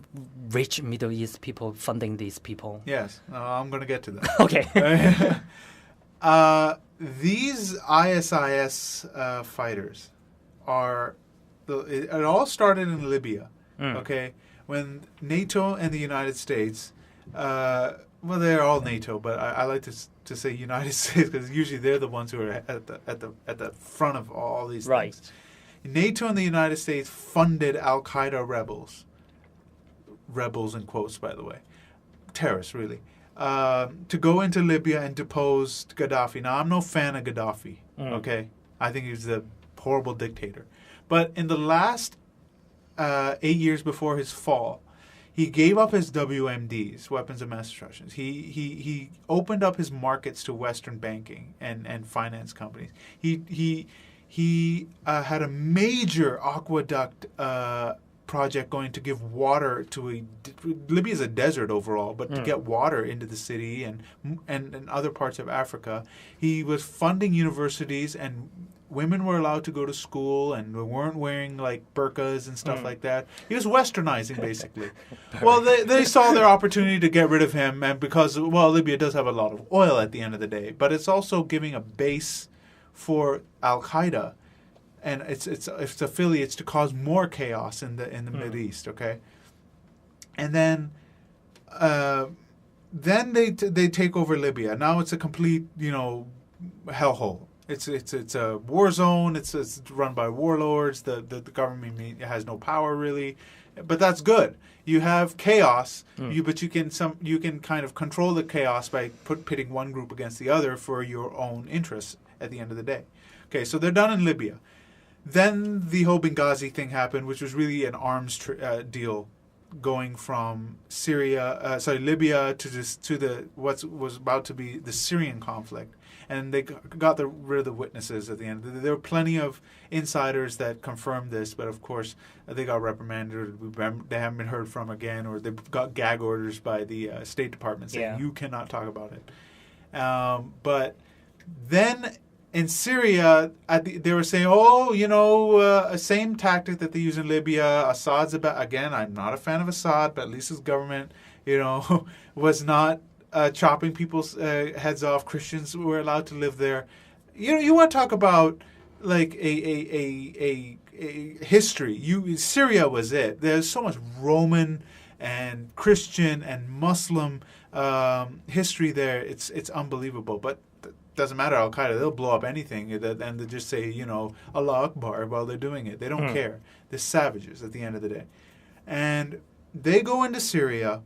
rich Middle East people funding these people?
Yes, I'm going to get to that.
Okay.
These ISIS fighters it all started in Libya. Okay, when NATO and the United States, they're all NATO, but I like to say United States because usually they're the ones who are at the front of all these things. NATO and the United States funded Al-Qaeda rebels in quotes, by the way, terrorists really, to go into Libya and depose Gaddafi. Now, I'm no fan of Gaddafi, okay? I think he's a horrible dictator. But in the last 8 years before his fall, he gave up his WMDs, weapons of mass destruction. He opened up his markets to Western banking and finance companies. He had a major aqueduct project going to give water to Libya is a desert overall, but to get water into the city and other parts of Africa. He was funding universities, and women were allowed to go to school and weren't wearing like burqas and stuff like that. He was westernizing basically. Well, they saw their opportunity to get rid of him, and because Libya does have a lot of oil at the end of the day, but it's also giving a base for Al-Qaeda and its affiliates to cause more chaos in the Middle East. Okay, and then they take over Libya. Now it's a complete hellhole. It's a war zone. It's run by warlords. The government has no power really. but that's good. You have chaos, but you can kind of control the chaos by pitting one group against the other for your own interests at the end of the day. Okay, so they're done in Libya. Then the whole Benghazi thing happened, which was really an arms deal, going from Libya to the what was about to be the Syrian conflict, and they got rid of the witnesses at the end. There were plenty of insiders that confirmed this, but of course they got reprimanded. They haven't been heard from again, or they got gag orders by the State Department saying you cannot talk about it. But then in Syria, they were saying, a same tactic that they use in Libya. Assad's again, I'm not a fan of Assad, but at least his government, was not chopping people's heads off. Christians were allowed to live there. You want to talk about like a history. Syria was it. There's so much Roman and Christian and Muslim history there. It's unbelievable. But doesn't matter, Al-Qaeda, they'll blow up anything and they just say, Allah Akbar while they're doing it. They don't care. They're savages at the end of the day. And they go into Syria,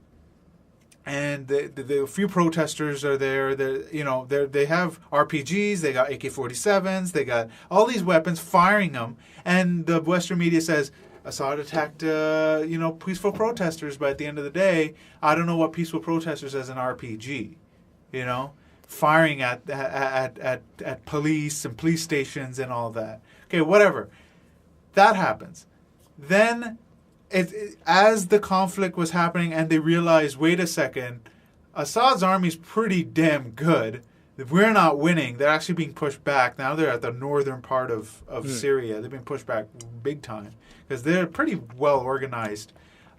and the few protesters are there. They have RPGs, they got AK-47s, they got all these weapons, firing them. And the Western media says, Assad attacked, peaceful protesters, but at the end of the day, I don't know what peaceful protesters as an RPG, firing at police and police stations and all that. Okay, whatever. That happens. Then, as the conflict was happening and they realized, wait a second, Assad's army's pretty damn good. If we're not winning, they're actually being pushed back. Now they're at the northern part of Syria. They've been pushed back big time because they're a pretty well-organized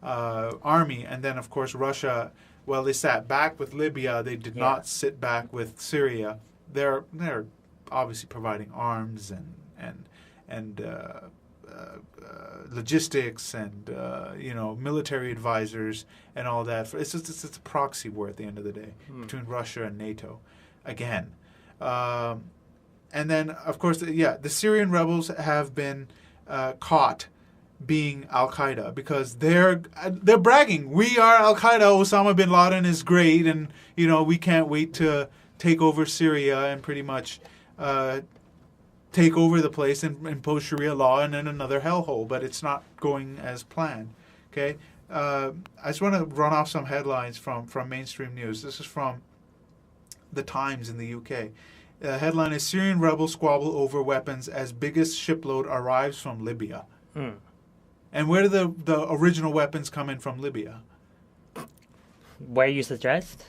army. And then, of course, Russia... Well, they sat back with Libya. They did not sit back with Syria. They're obviously providing arms and logistics and military advisors and all that. It's a proxy war at the end of the day between Russia and NATO, again. And then, of course, the Syrian rebels have been caught being Al-Qaeda because they're bragging. We are Al-Qaeda. Osama bin Laden is great, and we can't wait to take over Syria and pretty much take over the place and impose Sharia law and then another hellhole. But it's not going as planned. Okay, I just want to run off some headlines from mainstream news. This is from the Times in the UK. The headline is Syrian rebels squabble over weapons as biggest shipload arrives from Libya. And where do the original weapons come in from Libya?
Where you suggest?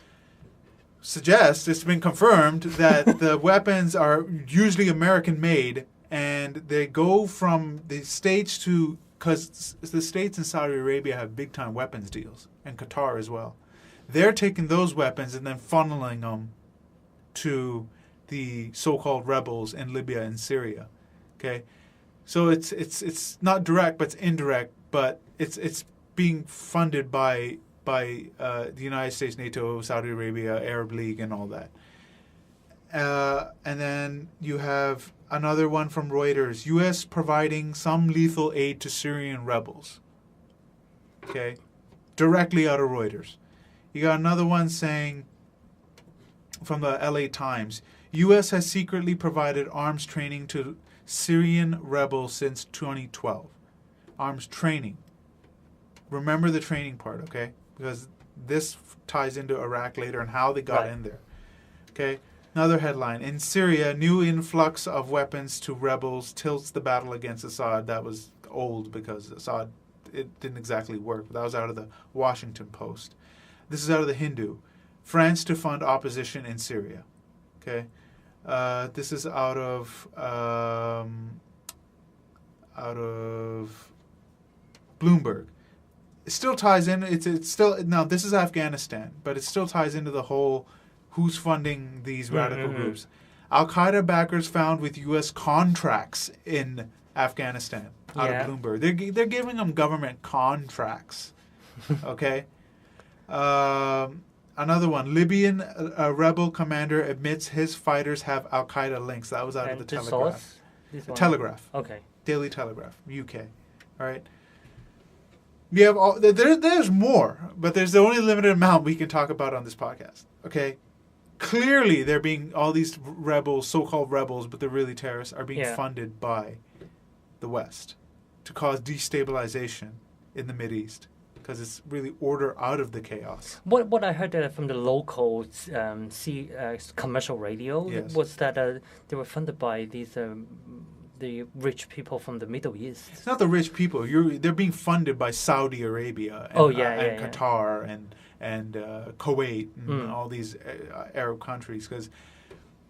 It's been confirmed that the weapons are usually American-made, and they go from the States because the States and Saudi Arabia have big-time weapons deals, and Qatar as well. They're taking those weapons and then funneling them to the so-called rebels in Libya and Syria. Okay? So it's not direct, but it's indirect. But it's being funded by the United States, NATO, Saudi Arabia, Arab League, and all that. And then you have another one from Reuters: U.S. providing some lethal aid to Syrian rebels. Okay, directly out of Reuters. You got another one saying from the L.A. Times: U.S. has secretly provided arms training to Syrian rebels since 2012. Arms training. Remember the training part, okay? Because this ties into Iraq later and how they got in there. Okay? Another headline. In Syria, new influx of weapons to rebels tilts the battle against Assad. That was old because Assad, it didn't exactly work. But that was out of the Washington Post. This is out of the Hindu. France to fund opposition in Syria. Okay? This is out of Bloomberg. It still ties in. It's still now. This is Afghanistan, but it still ties into the whole who's funding these radical groups. Al-Qaeda backers found with U.S. contracts in Afghanistan. Out of Bloomberg, they're giving them government contracts. Okay. Another one. Libyan rebel commander admits his fighters have Al-Qaeda links. That was out of the Telegraph.
Source?
Telegraph.
Okay.
Daily Telegraph, UK. All right. We have all there's more, but there's the only limited amount we can talk about on this podcast. Okay, clearly they're being all these rebels, so-called rebels, but they're really terrorists, are being funded by the West to cause destabilization in the Mideast because it's really order out of the chaos.
What I heard from the local commercial radio was that they were funded by these. The rich people from the Middle East.
It's not the rich people. They're being funded by Saudi Arabia and, and Qatar and Kuwait and all these Arab countries. Because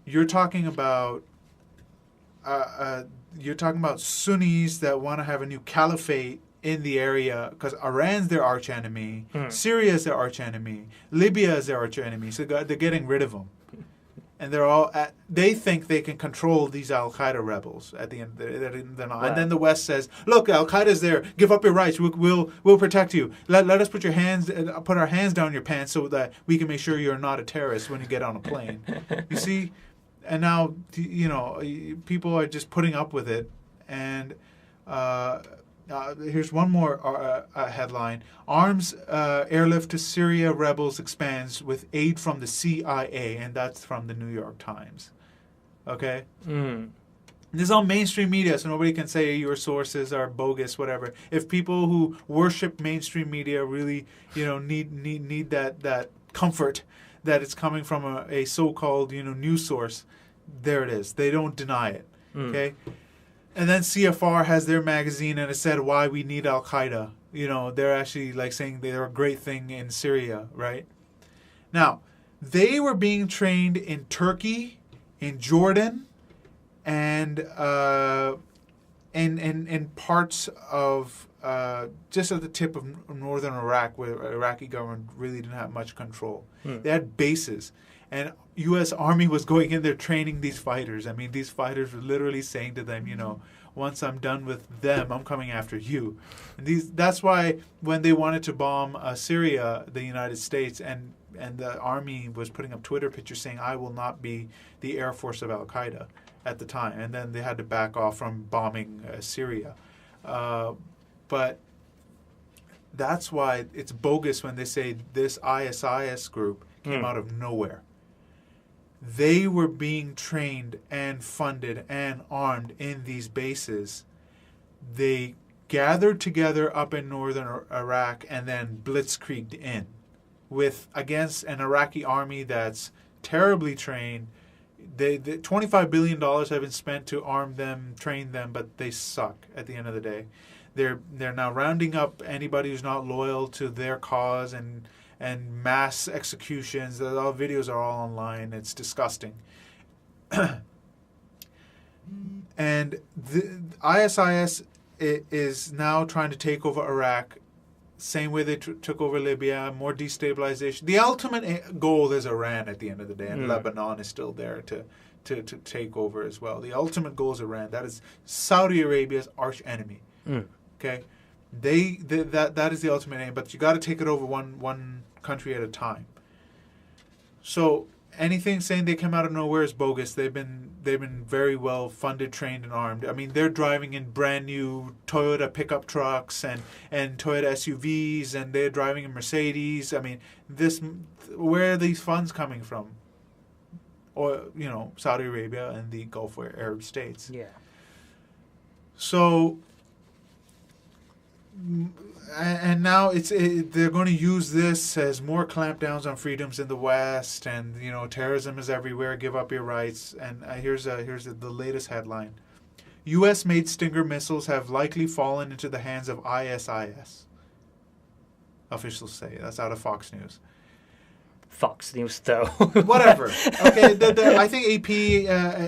you're talking about Sunnis that want to have a new caliphate in the area because Iran's their arch enemy, Syria is their arch enemy, Libya is their arch enemy. So they're getting rid of them. And they're all they think they can control these Al-Qaeda rebels at the end. They're not. Wow. And then the West says, "Look, Al-Qaeda's there. Give up your rights. We'll protect you. Let us put our hands down your pants so that we can make sure you're not a terrorist when you get on a plane." You see, and now people are just putting up with it. And here's one more headline: Arms airlift to Syria rebels expands with aid from the CIA, and that's from the New York Times. Okay? This is all mainstream media, so nobody can say your sources are bogus, whatever. If people who worship mainstream media really, need that comfort that it's coming from a so-called, news source, there it is. They don't deny it. Okay? And then CFR has their magazine, and it said why we need Al-Qaeda. They're actually saying they're a great thing in Syria, right? Now, they were being trained in Turkey, in Jordan, and in parts of just at the tip of northern Iraq, where the Iraqi government really didn't have much control. They had bases. And U.S. Army was going in there training these fighters. I mean, these fighters were literally saying to them, once I'm done with them, I'm coming after you. And that's why when they wanted to bomb Syria, the United States, and the Army was putting up Twitter pictures saying, I will not be the Air Force of Al-Qaeda at the time. And then they had to back off from bombing Syria. But that's why it's bogus when they say this ISIS group came out of nowhere. They were being trained and funded and armed in these bases. They gathered together up in northern Iraq and then blitzkrieged in against an Iraqi army that's terribly trained. The $25 billion have been spent to arm them, train them, but they suck at the end of the day. They're now rounding up anybody who's not loyal to their cause and mass executions. The videos are all online. It's disgusting. And the ISIS is now trying to take over Iraq, same way they took over Libya, more destabilization. The ultimate goal is Iran at the end of the day, and Lebanon is still there to take over as well. The ultimate goal is Iran. That is Saudi Arabia's arch enemy. Okay? That is the ultimate aim, but you got to take it over one country at a time. So anything saying they came out of nowhere is bogus. They've been very well funded, trained, and armed. I mean, they're driving in brand new Toyota pickup trucks and Toyota SUVs, and they're driving in Mercedes. I mean, where are these funds coming from? Or Saudi Arabia and the Gulf Arab states.
Yeah.
So. And now they're going to use this as more clampdowns on freedoms in the West, and terrorism is everywhere. Give up your rights. And here's the latest headline: U.S.-made Stinger missiles have likely fallen into the hands of ISIS. Officials say that's out of Fox News.
Fox News, though.
Whatever. Okay, I think AP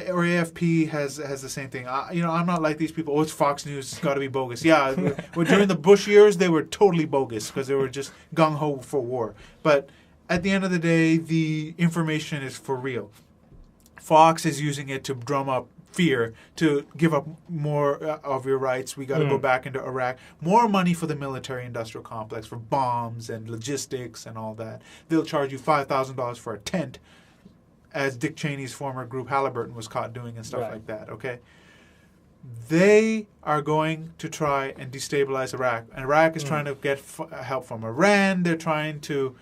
or AFP has the same thing. I'm not like these people. Oh, it's Fox News. It's got to be bogus. Yeah, during the Bush years, they were totally bogus because they were just gung-ho for war. But at the end of the day, the information is for real. Fox is using it to drum up fear, to give up more of your rights. We got to go back into Iraq. More money for the military-industrial complex, for bombs and logistics and all that. They'll charge you $5,000 for a tent, as Dick Cheney's former group Halliburton was caught doing and stuff like that, okay? they are going to try and destabilize Iraq. And Iraq is trying to get help from Iran. They're trying to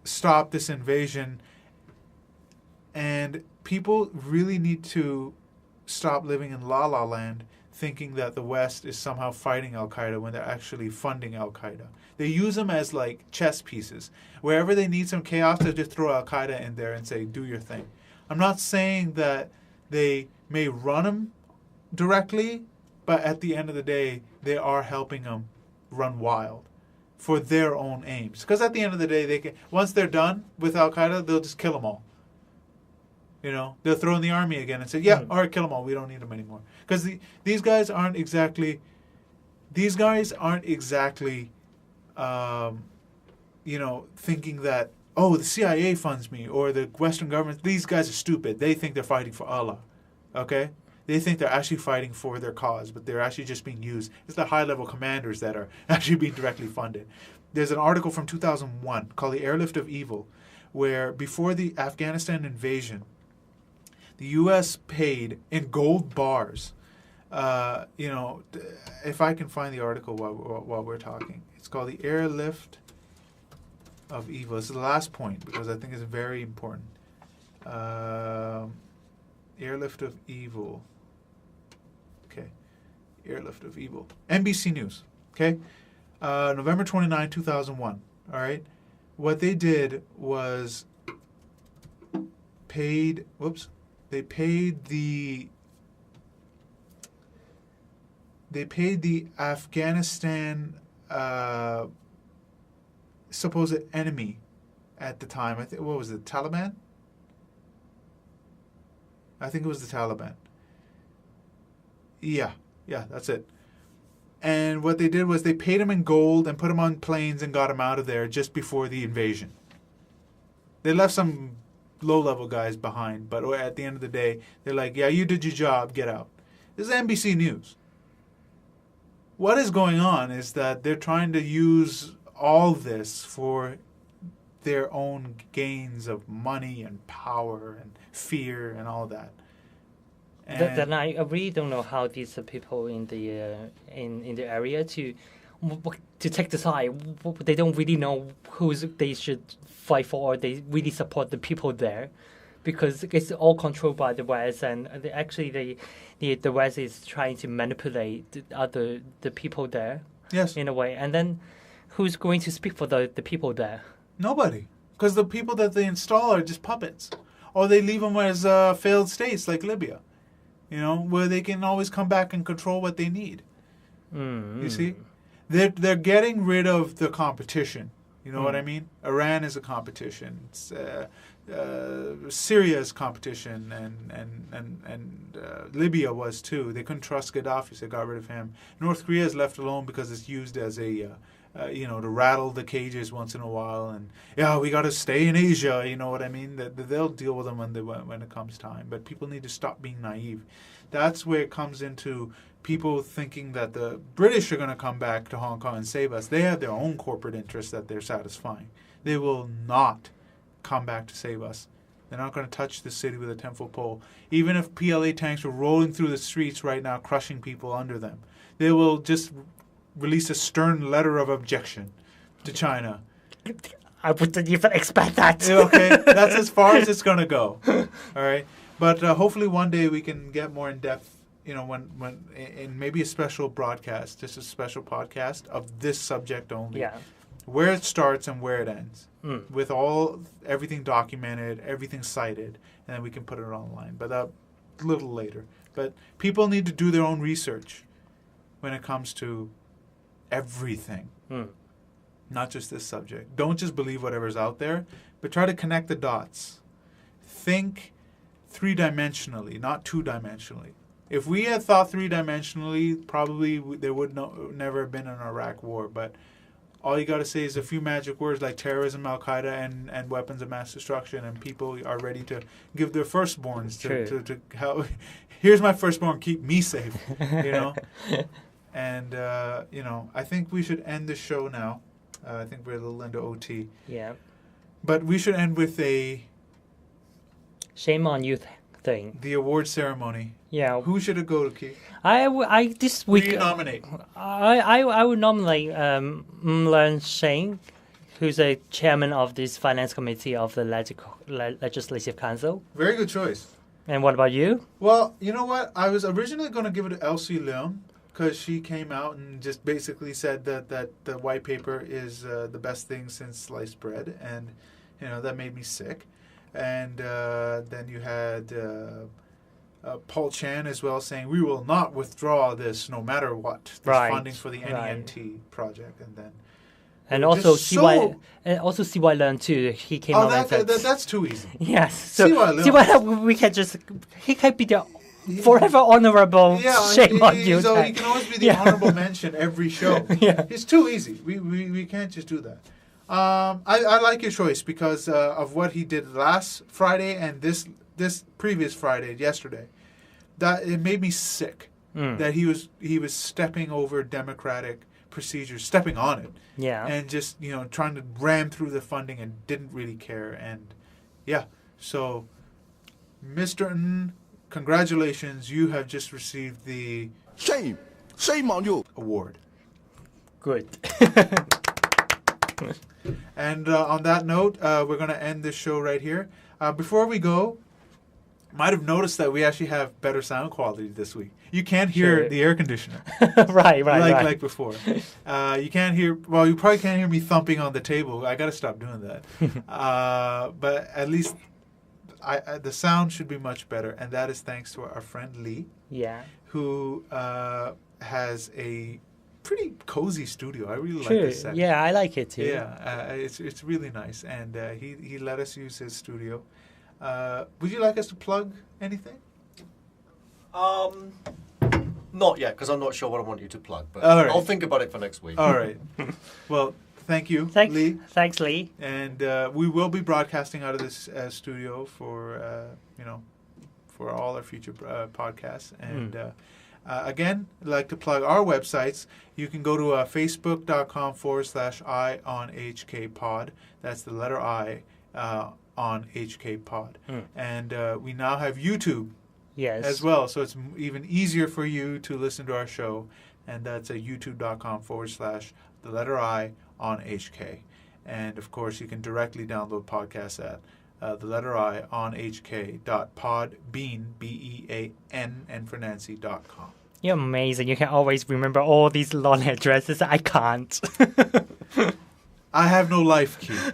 stop this invasion. And people really need to stop living in la-la land, thinking that the West is somehow fighting Al-Qaeda when they're actually funding Al-Qaeda. They use them as like chess pieces. Wherever they need some chaos, they just throw Al-Qaeda in there and say, do your thing. I'm not saying that they may run them directly, but at the end of the day, they are helping them run wild for their own aims. Because at the end of the day, they can, once they're done with Al-Qaeda, they'll just kill them all. You know, they'll throw in the army again and say, yeah, all right, kill them all. We don't need them anymore. Because these guys aren't exactly, you know, thinking that, oh, the CIA funds me or the Western government. These guys are stupid. They think they're fighting for Allah. Okay? They think they're actually fighting for their cause, but they're actually just being used. It's the high-level commanders that are actually being directly funded. There's an article from 2001 called The Airlift of Evil, where before the Afghanistan invasion, the U.S. paid in gold bars, you know, if I can find the article while we're talking. It's called The Airlift of Evil. This is the last point because I think it's very important. Airlift of Evil. Okay. Airlift of Evil. NBC News. Okay. November 29, 2001. All right. What they did was they paid the Afghanistan supposed enemy at the time. I think, what was it, Taliban? I think it was the Taliban. Yeah, that's it. And what they did was they paid him in gold and put him on planes and got him out of there just before the invasion. They left some low-level guys behind, but at the end of the day, they're like, yeah, you did your job, get out. This is NBC News. What is going on is that they're trying to use all this for their own gains of money and power and fear and all that. And
then I really don't know how these people in the area to take the side. They don't really know who they should fight for, or they really support the people there, because it's all controlled by the West, and the West is trying to manipulate the people there.
Yes.
In a way, and then who's going to speak for the people there?
Nobody, because the people that they install are just puppets, or they leave them as failed states like Libya, you know, where they can always come back and control what they need. You see, they're getting rid of the competition. You know what I mean? Iran is a competition. Syria is competition, and Libya was too. They couldn't trust Gaddafi, so they got rid of him. North Korea is left alone because it's used as a you know, to rattle the cages once in a while, and yeah, we got to stay in Asia. You know what I mean? They'll deal with them when it comes time. But people need to stop being naive. That's where it comes into people thinking that the British are going to come back to Hong Kong and save us. They have their own corporate interests that they're satisfying. They will not come back to save us. They're not going to touch the city with a 10-foot pole. Even if PLA tanks were rolling through the streets right now, crushing people under them, they will just release a stern letter of objection to China.
I wouldn't even expect that.
Okay, that's as far as it's going to go. All right, but hopefully one day we can get more in depth. You know, when in maybe a special broadcast, just a special podcast of this subject only.
Yeah.
Where it starts and where it ends, with everything documented, everything cited, and then we can put it online. But a little later. But people need to do their own research when it comes to everything, not just this subject. Don't just believe whatever's out there, but try to connect the dots. Think three-dimensionally, not two-dimensionally. If we had thought three-dimensionally, probably there would never have been an Iraq war. But all you got to say is a few magic words like terrorism, Al-Qaeda, and weapons of mass destruction, and people are ready to give their firstborns to help. Here's my firstborn, keep me safe, you know. And, you know, I think we should end the show now. I think we're a little into OT.
Yeah.
But we should end with a...
Shame on you thing.
The award ceremony.
Yeah.
Who should it go to, Keith?
This
Who
week.
do you nominate?
I would nominate Learn Sheng, who's a chairman of this finance committee of the Legislative Council.
Very good choice.
And what about you?
Well, you know what? I was originally going to give it to Elsie Leung because she came out and just basically said that the white paper is the best thing since sliced bread, and that made me sick. And then you had Paul Chan as well saying we will not withdraw this no matter what. This funding for the NENT project, and
also CY Learn too. He came out and said
that's too easy.
Yes, so
CY
Learn, we can just he can be the forever honorable. Shame on you.
So he can always be the honorable mention every show. It's too easy. We can't just do that. I like your choice because of what he did last Friday and this previous Friday, yesterday. That it made me sick that he was stepping over democratic procedures, stepping on it, and just trying to ram through the funding and didn't really care. And so Mr. Ng, congratulations, you have just received the
shame on you
award.
Good.
And on that note, we're going to end this show right here. Before we go, might have noticed that we actually have better sound quality this week. You can't hear the air conditioner.
right.
Like before. You can't hear, well, you probably can't hear me thumping on the table. I got to stop doing that. But at least the sound should be much better. And that is thanks to our friend Lee. Who has a pretty cozy studio. I really like this set.
Yeah, I like it too.
Yeah, it's really nice. And he let us use his studio. Would you like us to plug anything?
Not yet, because I'm not sure what I want you to plug. But
right.
I'll think about it for next week.
All right. Well, thank you, Lee.
Thanks, Lee.
And we will be broadcasting out of this studio for all our future podcasts. And again, I'd like to plug our websites. You can go to facebook.com/I on HK Pod. That's the letter I on HK Pod. And we now have YouTube as well. So it's even easier for you to listen to our show. And that's at youtube.com/the letter I on HK. And of course, you can directly download podcasts at the letter I on HK.podbean, BEAN, and for Nancy.com.
You're amazing. You can always remember all these long addresses. I can't.
I have no life, Keith.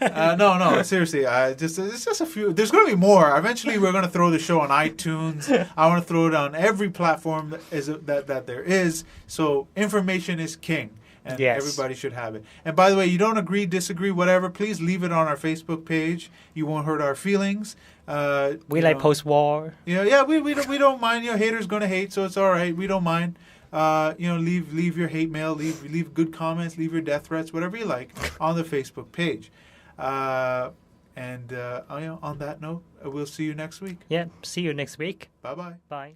No, seriously. It's just a few. There's going to be more. Eventually, we're going to throw the show on iTunes. I want to throw it on every platform that there is. So information is king. And everybody should have it. And by the way, you don't agree, disagree, whatever, please leave it on our Facebook page. You won't hurt our feelings.
We like post-war.
We don't mind. Haters going to hate, so it's all right. We don't mind. Leave your hate mail, leave good comments, leave your death threats, whatever you like, on the Facebook page. And on that note, we'll see you next week.
Yeah, see you next week.
Bye-bye.
Bye.